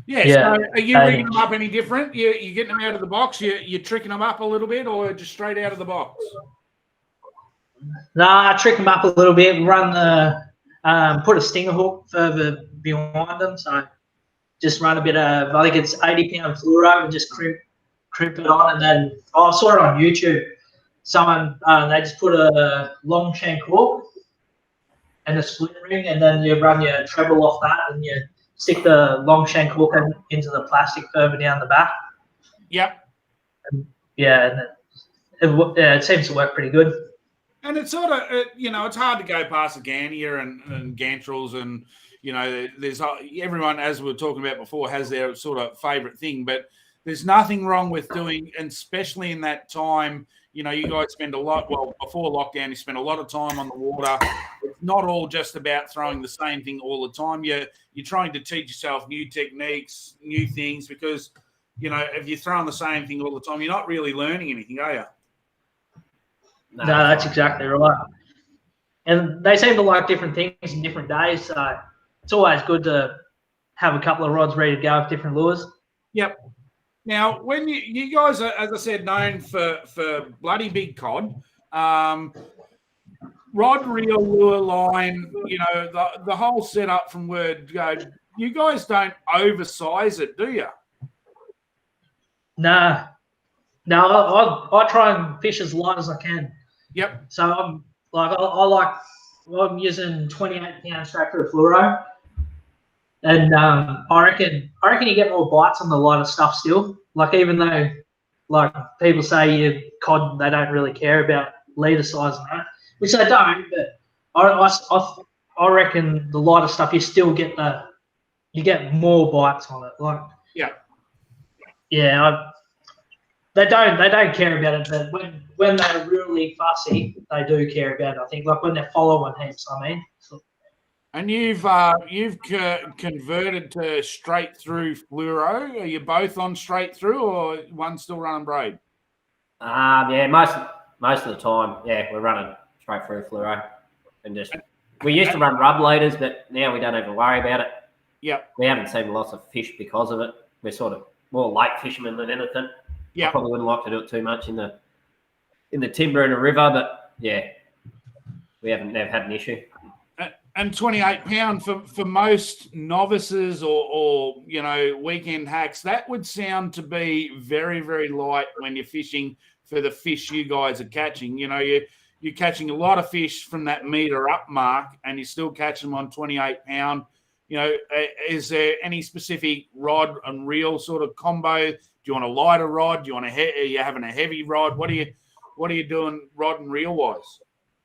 A: Yeah. So are you rigging them up any different? You getting them out of the box? You're tricking them up a little bit, or just straight out of the box?
B: No, I trick them up a little bit. Run the put a stinger hook further behind them. So just run a bit of, I think it's 80-pound fluoro, and just crimp it on. And then I saw it on YouTube. Someone they just put a long shank hook and a split ring, and then you run your treble off that, and you stick the long shank hook into the plastic further down the back.
A: Yep.
B: And it seems to work pretty good.
A: And it's sort of, it's hard to go past the Ghania and Gantrels, and, there's everyone, as we were talking about before, has their sort of favourite thing, but there's nothing wrong with doing, and especially in that time, you guys spend a lot, before lockdown, you spend a lot of time on the water. It's not all just about throwing the same thing all the time. You're trying to teach yourself new techniques, new things, because, if you're throwing the same thing all the time, you're not really learning anything, are you?
B: No, that's exactly right. And they seem to like different things in different days, so it's always good to have a couple of rods ready to go with different lures.
A: Yep. Now, when you guys are, as I said, known for bloody big cod, rod, reel, lure, line, the whole setup from word go, you guys don't oversize it, do you?
B: No. No, I try and fish as light as I can.
A: Yep.
B: So I'm like I'm using 28-pound straight through fluoro, and I reckon you get more bites on the lighter stuff still. Like even though like people say you cod, they don't really care about leader size and that, which they don't. But I reckon the lighter stuff you still get you get more bites on it. Like they don't care about it, but when they're really fussy, they do care about it. I think like when they're following heaps. I mean.
A: And you've converted to straight through fluoro. Are you both on straight through, or one still running braid?
C: Yeah, most of the time, yeah, we're running straight through fluoro, and we used to run rub leaders, but now we don't even worry about it.
A: Yep.
C: We haven't seen lots of fish because of it. We're sort of more lake fishermen than anything. Yeah. I probably wouldn't like to do it too much in the timber and the river, but yeah, we haven't never had an issue.
A: And 28 pound for most novices or weekend hacks, that would sound to be very, very light when you're fishing for the fish you guys are catching. You're catching a lot of fish from that meter up mark, and you still catch them on 28 pound. Is there any specific rod and reel sort of combo? Do you want a lighter rod? Do you want are you having a heavy rod? What are you doing rod and reel wise?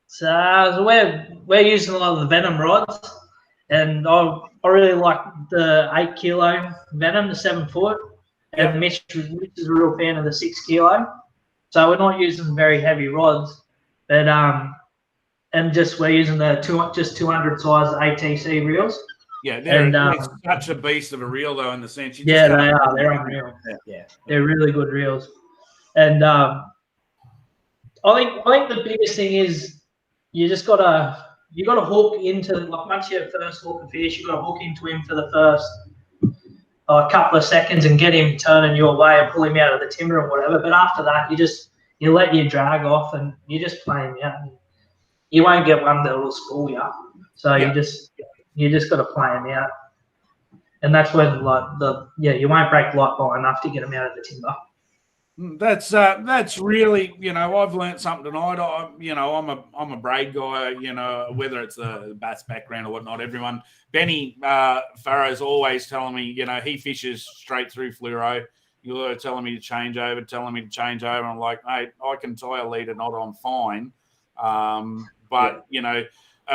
B: So we're using a lot of the Venom rods, and I really like the 8 kilo Venom, the 7 foot, and Mitch is a real fan of the 6 kilo. So we're not using very heavy rods, but we're using the 200 size ATC reels.
A: Yeah, they're such a beast of a reel though, in the sense.
B: They are. They're unreal. Yeah, they're really good reels, and I think the biggest thing is. You gotta hook into, like, once you first hook a fish, you gotta hook into him for the first couple of seconds and get him turning your way and pull him out of the timber or whatever. But after that, you let your drag off and you just play him out. You won't get one that will spool you. So you just gotta play him out, and that's when you won't break light bar enough to get him out of the timber.
A: That's really, I've learned something tonight. I'm a braid guy, whether it's a bass background or whatnot. Benny Farrow's always telling me, he fishes straight through fluoro. You're telling me to change over. I'm like, mate, I can tie a leader knot on fine. And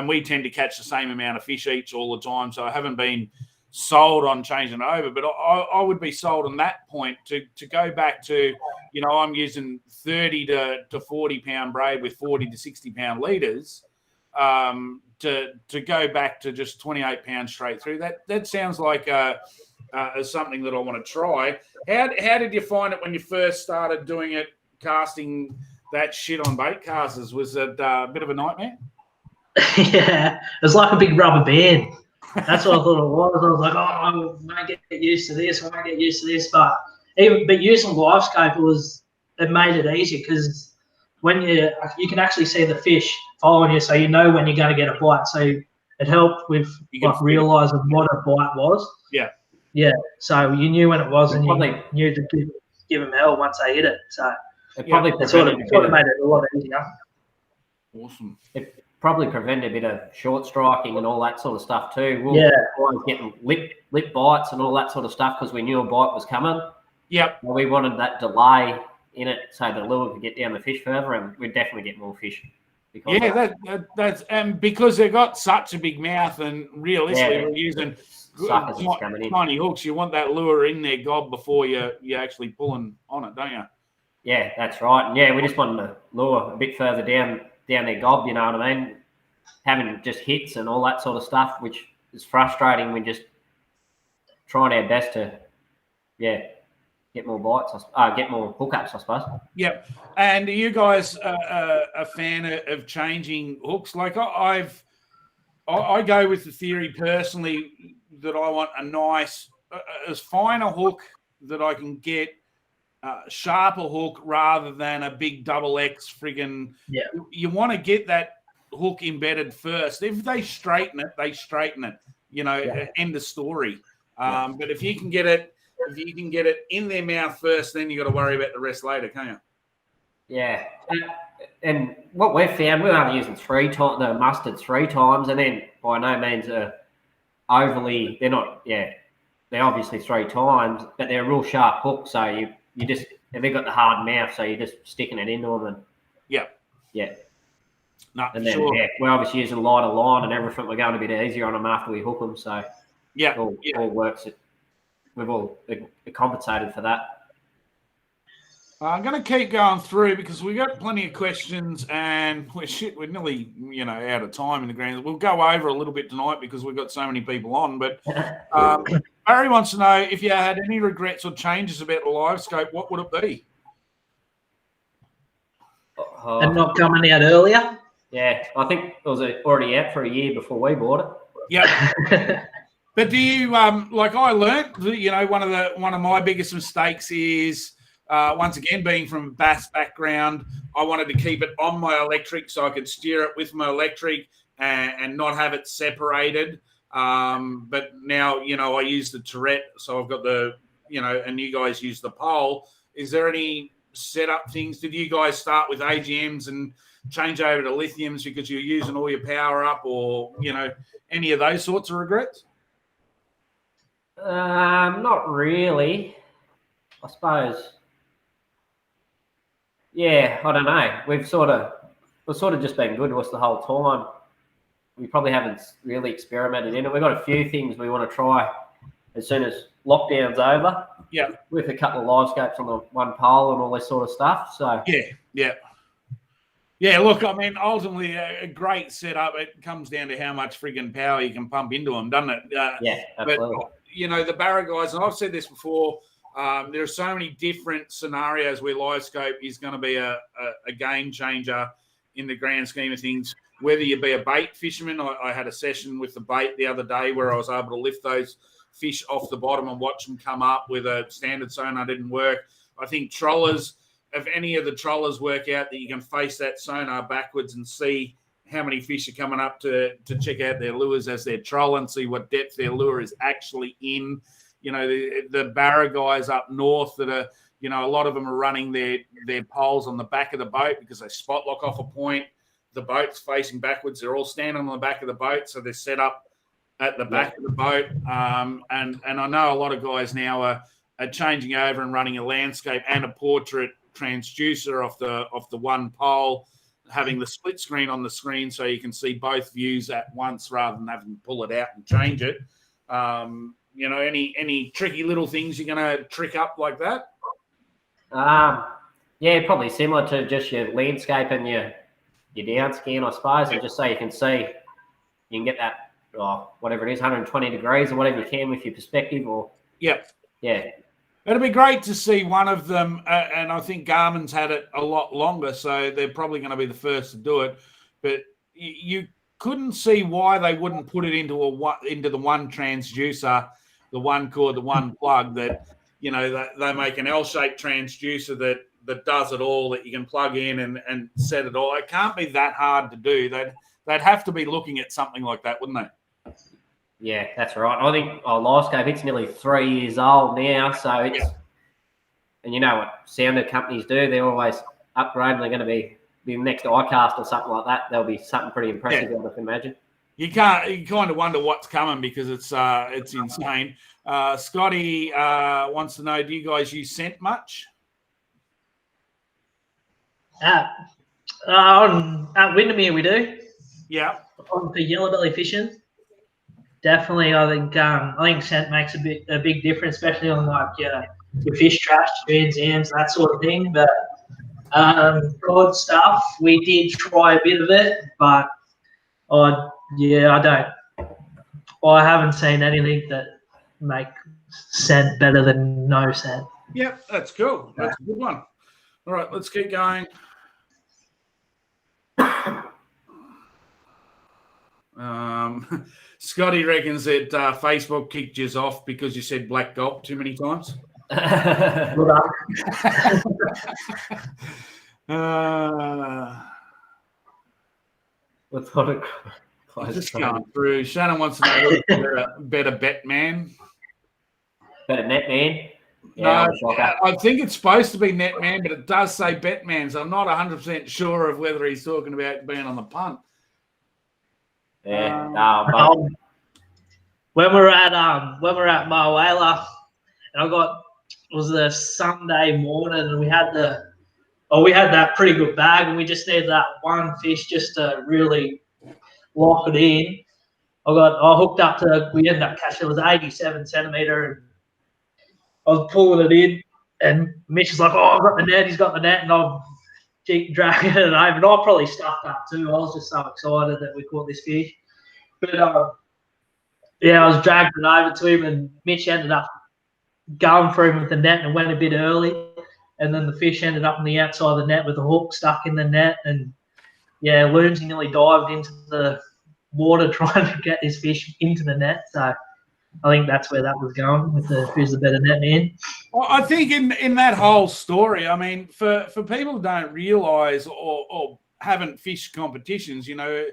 A: we tend to catch the same amount of fish each all the time. So I haven't been sold on changing over, but I would be sold on that point to go back to, I'm using 30 to 40 pound braid with 40 to 60 pound leaders, to go back to just 28 pounds straight through. That sounds like something that I want to try. How did you find it when you first started doing it, casting that shit on bait casters? Was it a bit of a nightmare?
B: Yeah, it was like a big rubber band. That's what I thought it was. I was like, I won't get used to this. But using LiveScope, it made it easier, because when you can actually see the fish following you, so you know when you're going to get a bite. So it helped with realizing what a bite was.
A: Yeah.
B: Yeah. So you knew when it was, and you knew to give them hell once they hit it. So
C: it probably
B: made it a lot easier.
A: Awesome.
C: It probably prevented a bit of short striking and all that sort of stuff too. Always getting lip bites and all that sort of stuff, because we knew a bite was coming.
A: Yep.
C: We wanted that delay in it so the lure could get down the fish further, and we'd definitely get more fish.
A: That's because they've got such a big mouth, and realistically we're using tiny hooks. You want that lure in their gob before you're actually pulling on it, don't you?
C: Yeah, that's right. And we just wanted to lure a bit further down their gob, you know what I mean? Having just hits and all that sort of stuff, which is frustrating. We're just trying our best to, get more bites, get more hookups, I suppose.
A: Yep. And are you guys a fan of changing hooks? Like I go with the theory personally that I want a nice, as fine a hook that I can get, sharper hook rather than a big double X friggin'.
B: Yeah.
A: You want to get that hook embedded first. If they straighten it, they straighten it. End of story. But if you can get it if you can get it in their mouth first, then you got to worry about the rest later, can't you?
C: Yeah. And what we've found, we're only using the mustard 3 times, and then by no means overly, they're not, they're obviously 3 times, but they're a real sharp hook. So you just, and they've got the hard mouth, so you're just sticking it into them. And yeah.
A: No,
C: and then,
A: sure.
C: we're obviously using lighter line and everything. We're going a bit easier on them after we hook them. So it all works. We've all compensated for that.
A: I'm going to keep going through because we've got plenty of questions and we're nearly, out of time in the grand. We'll go over a little bit tonight because we've got so many people on. But Barry wants to know if you had any regrets or changes about the LiveScope, what would it be?
B: And not coming out earlier?
C: Yeah, I think it was already out for a year before we bought it.
A: Yeah. But do you, like I learned, one of my biggest mistakes is, once again, being from a bass background, I wanted to keep it on my electric so I could steer it with my electric and not have it separated. But now, I use the Tourette, so I've got the, and you guys use the pole. Is there any setup things? Did you guys start with AGMs and change over to lithiums because you're using all your power up, or, any of those sorts of regrets?
C: Not really, I suppose. Yeah, I don't know. We've sort of just been good with us the whole time. We probably haven't really experimented in it. We've got a few things we want to try as soon as lockdown's over.
A: Yeah.
C: With a couple of LiveScopes on the one pole and all this sort of stuff. So
A: yeah. Look, I mean, ultimately, a great setup. It comes down to how much friggin' power you can pump into them, doesn't it?
C: Yeah, absolutely.
A: But the Barra guys, and I've said this before. There are so many different scenarios where LiveScope is going to be a game changer in the grand scheme of things. Whether you be a bait fisherman, I had a session with the bait the other day where I was able to lift those fish off the bottom and watch them come up with a standard sonar didn't work. I think trollers, if any of the trollers work out that you can face that sonar backwards and see how many fish are coming up to check out their lures as they're trolling, see what depth their lure is actually in. The Barra guys up north that are, a lot of them are running their poles on the back of the boat because they spot lock off a point. The boat's facing backwards. They're all standing on the back of the boat, so they're set up at the back of the boat. And I know a lot of guys now are changing over and running a landscape and a portrait transducer off the one pole, having the split screen on the screen so you can see both views at once rather than having to pull it out and change it. Any tricky little things you're going to trick up like that?
C: Yeah, probably similar to just your landscape and your down scan, I suppose, and just so you can see, you can get that, whatever it is, 120 degrees or whatever you can with your perspective. Or yeah.
A: It'll be great to see one of them, and I think Garmin's had it a lot longer, so they're probably going to be the first to do it. But you couldn't see why they wouldn't put it into the one transducer, the one cord, the one plug that, they make an L-shaped transducer that does it all, that you can plug in and set it all. It can't be that hard to do. They'd have to be looking at something like that, wouldn't they?
C: Yeah, that's right. I think LiveScope, it's nearly 3 years old now, so it's and you know what sounder companies do, they're always upgrading. They're going to be the next iCast or something like that. There'll be something pretty impressive, I can imagine. You
A: kind of wonder what's coming because it's insane. Scotty wants to know, do you guys use scent much?
B: At Windermere we do.
A: Yeah.
B: On the yellow belly fishing. Definitely, I think scent makes a big difference, especially on like your fish trash, Trans Ams, that sort of thing. But broad stuff, we did try a bit of it, but I haven't seen anything that make scent better than no scent.
A: Yep, that's cool. That's a good one. All right, let's keep going. Scotty reckons that Facebook kicked you off because you said black gulp too many times. Just going through. Shannon wants to know better bet man.
C: Better net man. Yeah,
A: No, I think it's supposed to be Netman, but it does say Betman, so I'm not 100% sure of whether he's talking about being on the punt.
C: Yeah,
B: when we're at Moala, and it was the Sunday morning, and we had that pretty good bag, and we just needed that one fish just to really lock it in. I hooked up to, we ended up catching, it was 87 centimeter, and I was pulling it in, and Mitch is like, "Oh, I've got the net." He's got the net, and I'm dragging it over. And I probably stuffed up too. I was just so excited that we caught this fish. But yeah, I was dragging it over to him, and Mitch ended up going for him with the net and went a bit early. And then the fish ended up on the outside of the net with the hook stuck in the net. And yeah, Loonsy nearly dived into the water trying to get this fish into the net. So I think that's where that was going with the who's the better net man.
A: Well, I think in that whole story, I mean, for people who don't realise or haven't fished competitions, you know,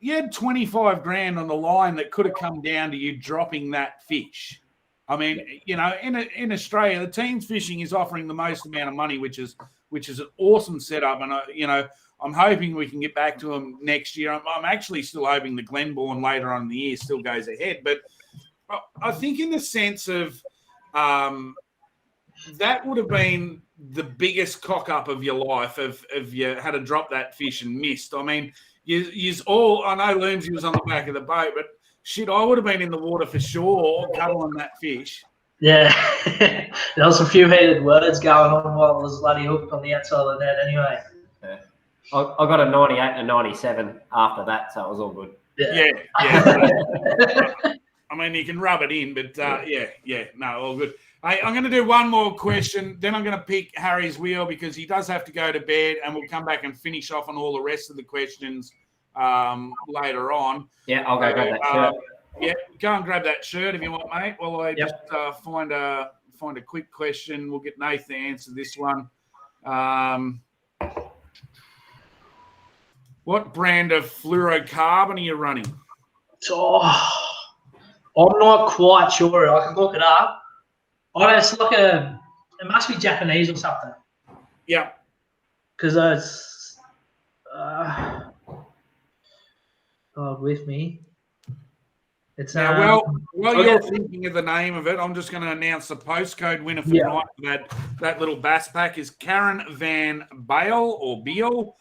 A: you had 25 grand on the line that could have come down to you dropping that fish. I mean, you know, in Australia, the teams fishing is offering the most amount of money, which is an awesome setup. And you know, I'm hoping we can get back to them next year. I'm actually still hoping the Glenbourne later on in the year still goes ahead. But I think in the sense of that would have been the biggest cock up of your life if you had to drop that fish and missed. I mean, you's all, I know Loomsy was on the back of the boat, but shit, I would have been in the water for sure, cuddling that fish.
B: Yeah, there was a few heated words going on while I was bloody hooked on the outside of the net anyway.
C: Yeah. I got a 98 and a 97 after that, so it was all good.
A: Yeah. I mean, you can rub it in, but no, all good. Hey, I'm going to do one more question, then I'm going to pick Harry's wheel because he does have to go to bed, and we'll come back and finish off on all the rest of the questions later on.
C: Yeah, I'll go grab that shirt.
A: Yeah, go and grab that shirt if you want, mate. While I just find a quick question. We'll get Nathan to answer this one. What brand of fluorocarbon are you running?
B: So, I'm not quite sure. I can look it up. It's like it must be Japanese or something.
A: Yeah.
B: Because it's with me. It's
A: now, while you're thinking of the name of it, I'm just going to announce the postcode winner for tonight for that little bass pack is Karen Van Bale or Beal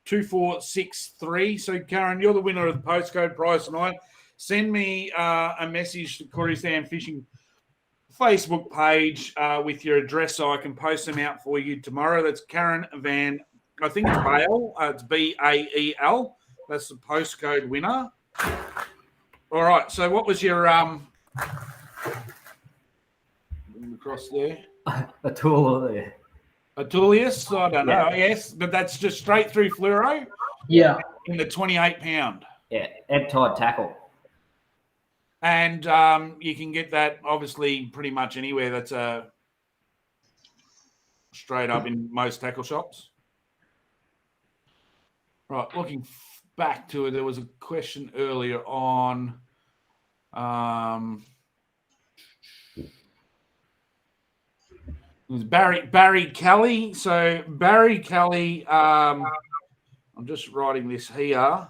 A: 2463. So Karen, you're the winner of the postcode prize tonight. Send me a message to Kurdistan Fishing Facebook page with your address so I can post them out for you tomorrow. That's Karen Van, I think it's Bale. It's Bael. That's the postcode winner. All right. So what was your across there?
C: A tool there.
A: A Tullius? I don't know. Yes, but that's just straight through fluoro.
B: Yeah.
A: In the 28 pound.
C: Yeah, ebb tide tackle.
A: And you can get that obviously pretty much anywhere. That's straight up in most tackle shops. Right, looking back to it, there was a question earlier on. It was Barry Kelly. So Barry Kelly, I'm just writing this here.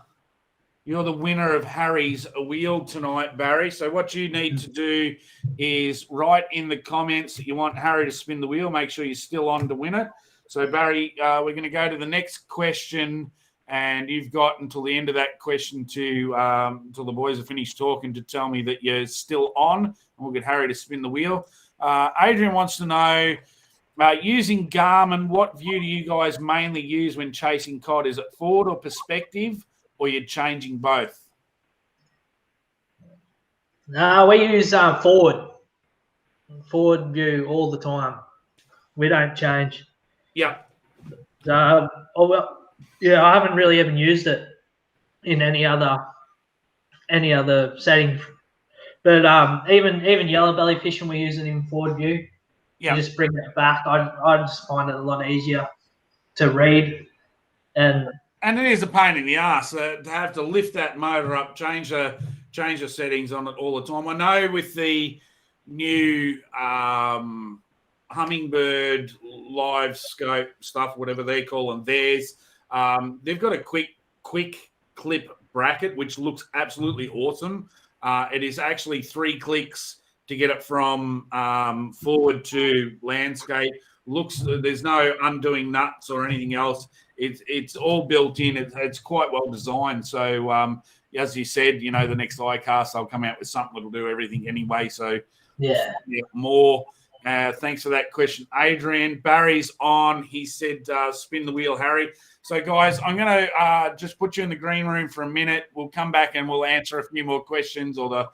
A: You're the winner of Harry's wheel tonight, Barry. So what you need to do is write in the comments that you want Harry to spin the wheel. Make sure you're still on to win it. So, Barry, we're going to go to the next question, and you've got until the end of that question until the boys are finished talking to tell me that you're still on, and we'll get Harry to spin the wheel. Adrian wants to know, using Garmin, what view do you guys mainly use when chasing cod? Is it forward or perspective? Or you're changing both?
B: No, we use forward view all the time. We don't change.
A: Yeah.
B: I haven't really even used it in any other setting. But even yellow belly fishing, we use it in forward view. Yeah. You just bring it back. I just find it a lot easier to read
A: And it is a pain in the ass to have to lift that motor up, change the settings on it all the time. I know with the new Hummingbird LiveScope stuff, whatever they're calling theirs. They've got a quick clip bracket, which looks absolutely awesome. It is actually 3 clicks to get it from forward to landscape. There's no undoing nuts or anything else. It's all built in. It's quite well designed. So as you said, the next iCast they'll come out with something that'll do everything anyway. So
B: Yeah.
A: More. Thanks for that question, Adrian. Barry's on. He said, spin the wheel, Harry. So, guys, I'm going to just put you in the green room for a minute. We'll come back and we'll answer a few more questions or the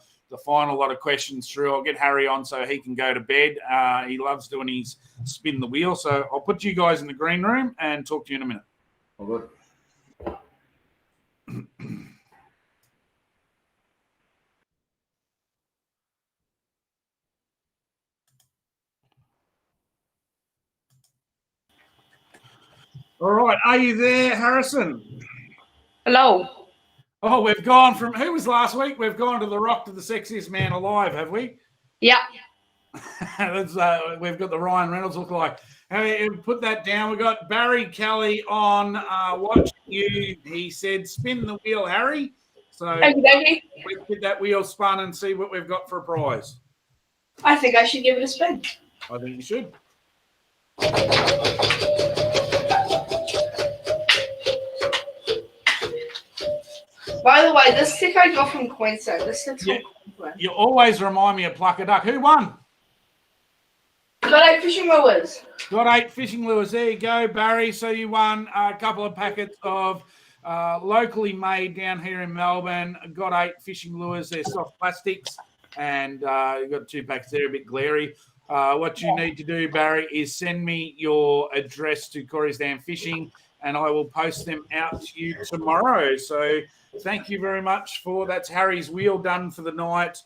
A: final lot of questions through. I'll get Harry on so he can go to bed. He loves doing his spin the wheel. So I'll put you guys in the green room and talk to you in a minute.
C: All good.
A: All right. Are you there, Harrison?
D: Hello.
A: Oh, we've gone from, who was last week? We've gone to The Rock to the sexiest man alive, have we?
D: Yeah.
A: We've got the Ryan Reynolds look like. Hey, put that down. We've got Barry Kelly on watching you. He said, spin the wheel, Harry. So
D: Thank you.
A: let's get that wheel spun and see what we've got for a prize.
D: I think I should give it a spin.
A: I think you should.
D: By the way, this stick I got from Queensland. This stick's from Queensland.
A: You always remind me of Pluck a Duck. Who won?
D: Got 8 fishing lures.
A: Got 8 fishing lures. There you go, Barry. So you won a couple of packets of locally made down here in Melbourne. Got 8 fishing lures. They're soft plastics. And you've got 2 packets there, a bit glary. What you need to do, Barry, is send me your address to Corey's Dam Fishing, and I will post them out to you tomorrow. So thank you very much that's Harry's wheel done for the night.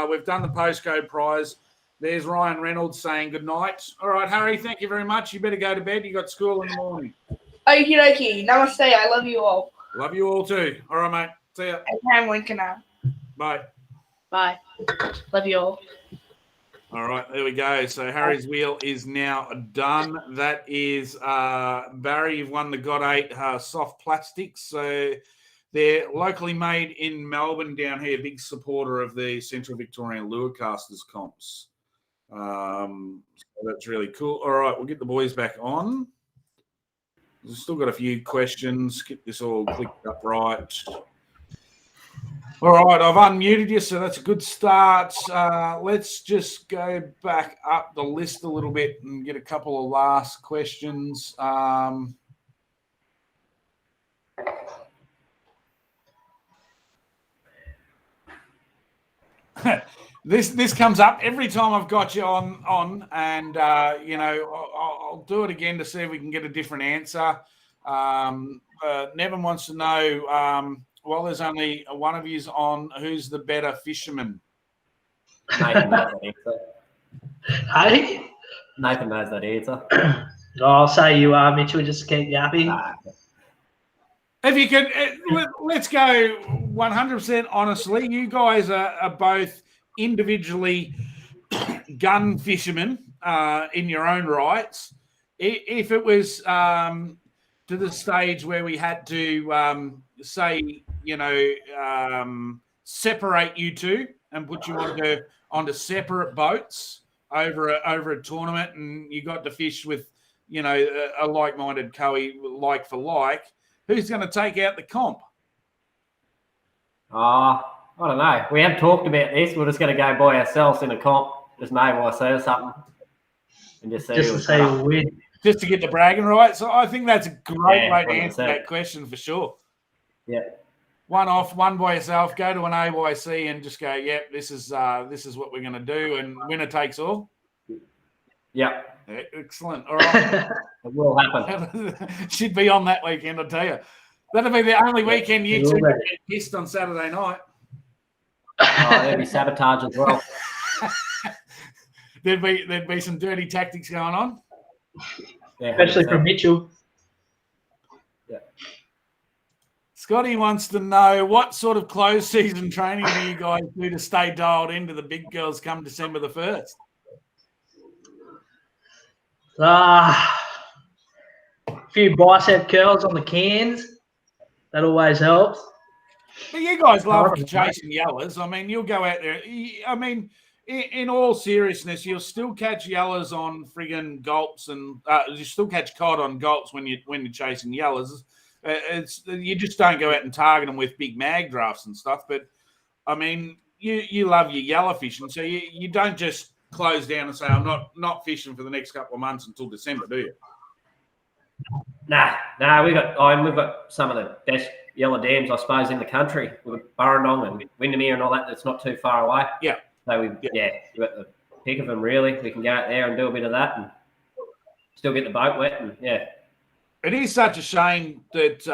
A: We've done the postcode prize. There's Ryan Reynolds saying good night. All right, Harry, thank you very much. You better go to bed. You got school in the morning.
D: Okie dokie. Namaste. I love you all.
A: Love you all too. All right, mate. See ya.
D: I'm Lincoln.
A: Bye.
D: Bye. Love you all.
A: All right, there we go. So Harry's wheel is now done. That is Barry. You've won the Got 8 soft plastics. So they're locally made in Melbourne down here. Big supporter of the Central Victorian Lure Casters comps. So that's really cool. All right, we'll get the boys back on. We've still got a few questions. Get this all clicked up right. All right, I've unmuted you, so that's a good start. Let's just go back up the list a little bit and get a couple of last questions. This comes up every time I've got you on, and I'll do it again to see if we can get a different answer. Nevin wants to know. Well, there's only one of yous on. Who's the better fisherman?
C: Nathan knows that answer.
B: Hey?
C: Nathan knows that answer.
B: I'll say you are, Mitchell. Just keep yapping.
A: If you could, let's go 100% honestly. You guys are both individually gun fishermen in your own rights. If it was to the stage where we had to separate you two and put you onto separate boats over a tournament, and you got to fish with a like-minded coe, like for like, who's going to take out the comp?
C: I don't know. We have talked about this. We're just going to go by ourselves in a comp, just maybe I say or something, and just see
B: who win.
A: Just to get the bragging right. So I think that's a great way to answer that question for sure.
C: Yeah.
A: One off, one by yourself, go to an AYC and just go, yep, this is what we're going to do, and winner takes all.
C: Yeah.
A: Excellent. All right.
C: It will happen.
A: Should be on that weekend, I'll tell you. That'll be the only weekend you two get pissed on Saturday night.
C: Oh, there'll be sabotage as well.
A: There'd be some dirty tactics going on.
B: Yeah, especially from Mitchell.
C: Yeah.
A: Scotty wants to know what sort of closed season training do you guys do to stay dialed into the big girls come December the 1st?
B: A few bicep curls on the cans. That always helps.
A: But you guys love chasing yellows. I mean, you'll go out there. I mean, in all seriousness, you'll still catch yellows on friggin' gulps, and you still catch cod on gulps when you're chasing yellows. You just don't go out and target them with big mag drafts and stuff. But I mean, you love your yellow fishing, so you don't just close down and say I'm not fishing for the next couple of months until December, do you?
C: Nah. We've got some of the best yellow dams, I suppose, in the country. We've got Burrendong and Windermere and all that. That's not too far away.
A: Yeah.
C: So we've got the pick of them. Really, we can go out there and do a bit of that and still get the boat wet. And
A: it is such a shame that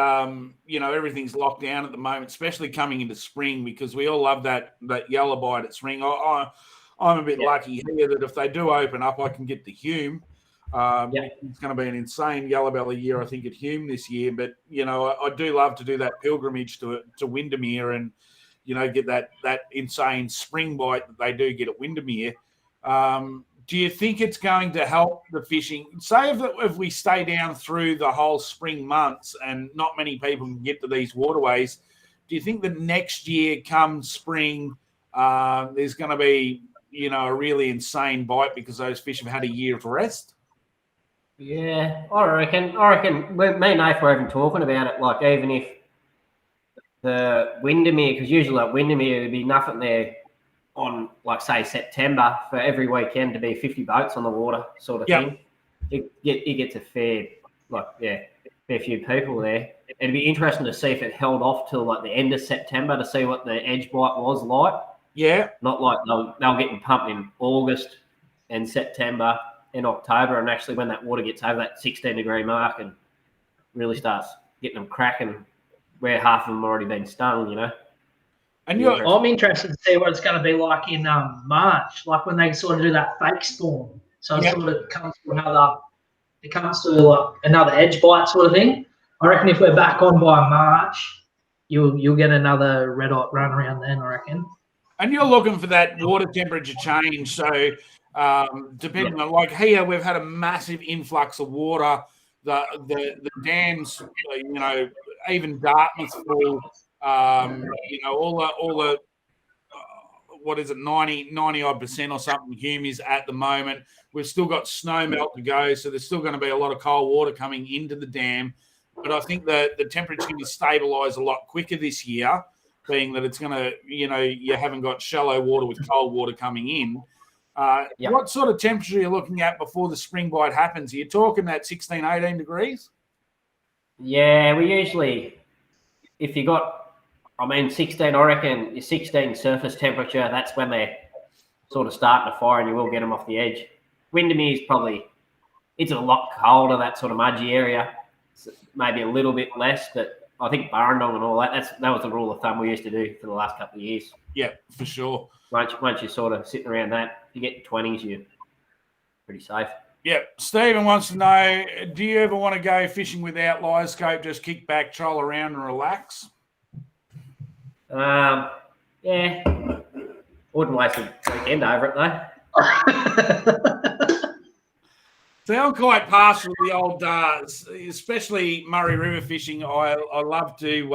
A: everything's locked down at the moment, especially coming into spring, because we all love that yellow bite at spring. I'm a bit lucky here that if they do open up, I can get the Hume. It's going to be an insane yellow belly year, I think, at Hume this year. But I do love to do that pilgrimage to Windermere and get that insane spring bite that they do get at Windermere. Do you think it's going to help the fishing? Say if we stay down through the whole spring months and not many people can get to these waterways, do you think that next year, come spring, there's going to be a really insane bite because those fish have had a year of rest?
C: Yeah, I reckon. Me and Nathan were even talking about it. Like, even if the Windermere, because usually like Windermere, there'd be nothing there on, like, say, September for every weekend to be 50 boats on the water, sort of thing. It gets a fair few people there. It'd be interesting to see if it held off till like the end of September to see what the edge bite was like. Yeah, not like they'll get pumped in August and September. In October, and actually when that water gets over that 16-degree mark and really starts getting them cracking, where half of them have already been stung,
B: And I'm interested to see what it's going to be like in March, like when they sort of do that fake spawn. So it sort of comes to another edge bite sort of thing. I reckon if we're back on by March, you'll get another red hot run around then, I reckon.
A: And you're looking for that water temperature change, so. Depending on, like here, we've had a massive influx of water. The dams, even Dartmouth's full. All the what is it, 90% or something Hume is at the moment. We've still got snow melt to go, so there's still going to be a lot of cold water coming into the dam. But I think that the temperature can be stabilised a lot quicker this year, being that it's going to, you haven't got shallow water with cold water coming in. What sort of temperature are you looking at before the spring bite happens? Are you talking that 16, 18 degrees?
C: Yeah, we usually, if you got, 16, I reckon your 16 surface temperature, that's when they're sort of starting to fire and you will get them off the edge. Windermere is it's a lot colder, that sort of mudgy area. It's maybe a little bit less, but I think Burrendong and all that was the rule of thumb we used to do for the last couple of years. Yeah, for sure. Once you're sort of sitting around that, you get 20s, you're pretty safe. Yeah. Stephen wants to know, do you ever want to go fishing without LiveScope, just kick back, troll around and relax? Yeah. Wouldn't waste a weekend over it, though. So I'm quite partial to the old, especially Murray River fishing. I love to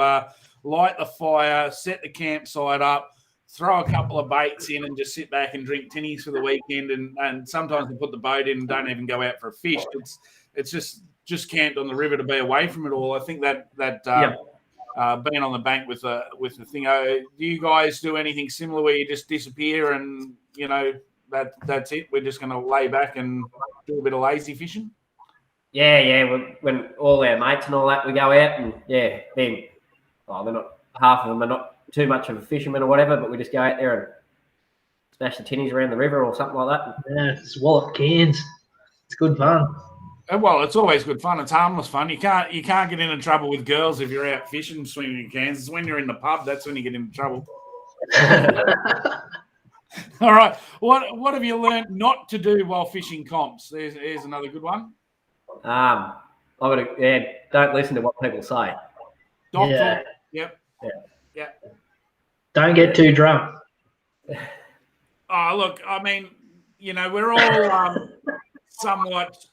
C: light the fire, set the campsite up, throw a couple of baits in and just sit back and drink tinnies for the weekend. And sometimes we put the boat in and don't even go out for a fish. It's just camped on the river to be away from it all. I think that being on the bank with the thing. Do you guys do anything similar where you just disappear and, that's it? We're just going to lay back and do a bit of lazy fishing? Yeah. When all our mates and all that, we go out and, they're not, half of them are not too much of a fisherman or whatever, but we just go out there and smash the tinnies around the river or something like that.
B: Yeah, just wallop cans. It's good fun.
A: Well, it's always good fun. It's harmless fun. You can't get into trouble with girls if you're out fishing, swinging in cans. It's when you're in the pub that's when you get into trouble. All right. What have you learned not to do while fishing comps? Here's another good one.
C: Don't listen to what people say.
A: Doctor, Yep.
C: Yeah.
A: Yeah.
B: Don't get too drunk.
A: Oh, look, I mean, we're all somewhat.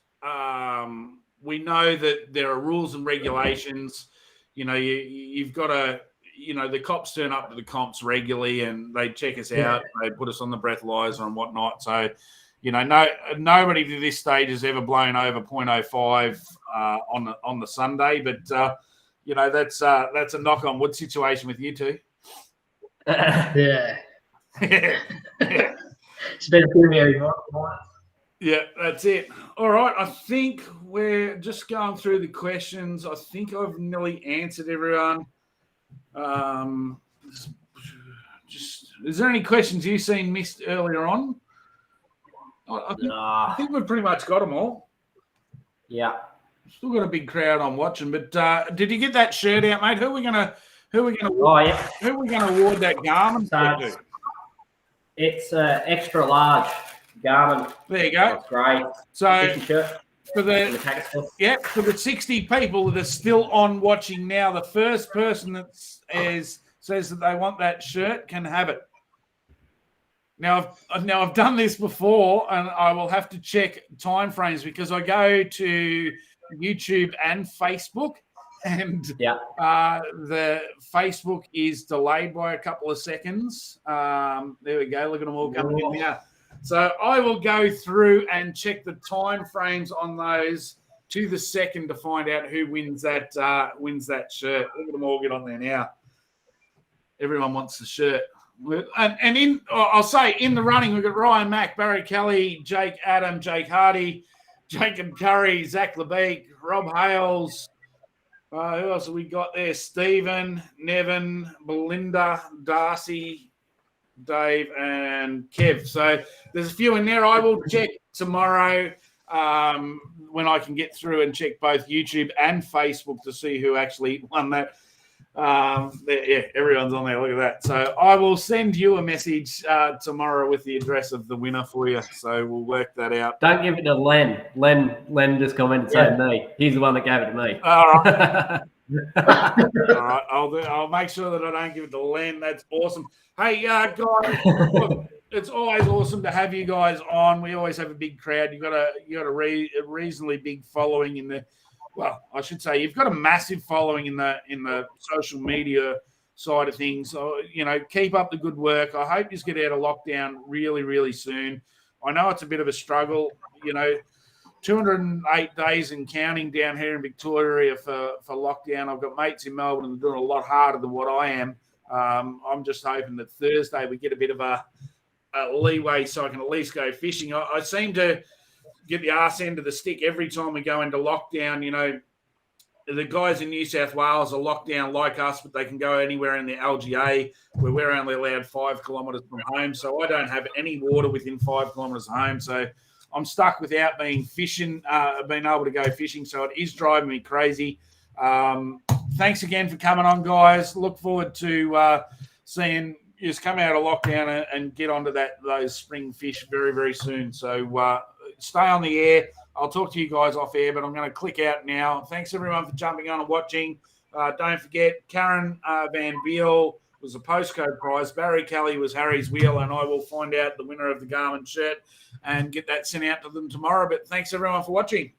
A: We know that there are rules and regulations. You've got to. The cops turn up to the comps regularly, and they check us out. They put us on the breathalyzer and whatnot. So, nobody to this stage has ever blown over 0.05 on the Sunday. But that's a knock on wood situation with you two.
B: Yeah.
A: Yeah.
B: It's been a few very nice.
A: Yeah, that's it. All right, I think we're just going through the questions. I think I've nearly answered everyone. Is there any questions you've seen missed earlier on? I think we've pretty much got them all.
C: Yeah.
A: Still got a big crowd on watching, but did you get that shirt out, mate? Who are we gonna award that Garmin to?
C: It's extra large Garmin.
A: There you go.
C: That's great.
A: So for the 60 people that are still on watching now, the first person that says that they want that shirt can have it. Now I've done this before, and I will have to check timeframes because I go to YouTube and Facebook, and the Facebook is delayed by a couple of seconds. There we go. Look at them all coming in now. So I will go through and check the time frames on those to the second to find out who wins that shirt. Look at them all get on there now. Everyone wants the shirt. And I'll say in the running, we've got Ryan Mack, Barry Kelly, Jake Adam, Jake Hardy, Jacob Curry, Zach Lebeek, Rob Hales. Who else have we got there? Stephen, Nevin, Belinda, Darcy, Dave, and Kev. So there's a few in there. I will check tomorrow when I can get through and check both YouTube and Facebook to see who actually won that. Everyone's on there. Look at that. So I will send you a message tomorrow with the address of the winner for you. So we'll work that out.
C: Don't give it to Len. Len just commented saying me. He's the one that gave it to me.
A: All right. All right. I'll make sure that I don't give it to Len. That's awesome. Hey, guys, look, it's always awesome to have you guys on. We always have a big crowd. You've got a reasonably big following in the. Well, I should say you've got a massive following in the social media side of things. So, keep up the good work. I hope you get out of lockdown really, really soon. I know it's a bit of a struggle. 208 days and counting down here in Victoria for lockdown. I've got mates in Melbourne and they're doing a lot harder than what I am. I'm just hoping that Thursday we get a bit of a leeway so I can at least go fishing. I seem to get the arse end of the stick every time we go into lockdown. The guys in New South Wales are locked down like us, but they can go anywhere in the LGA where we're only allowed 5 kilometres from home. So I don't have any water within 5 kilometres of home. So I'm stuck without being able to go fishing. So it is driving me crazy. Thanks again for coming on, guys. Look forward to seeing you just come out of lockdown and get onto those spring fish very, very soon. So stay on the air. I'll talk to you guys off air, but I'm going to click out now. Thanks, everyone, for jumping on and watching. Don't forget, Karen Van Beal was a postcode prize. Barry Kelly was Harry's wheel, and I will find out the winner of the Garmin shirt and get that sent out to them tomorrow. But thanks, everyone, for watching.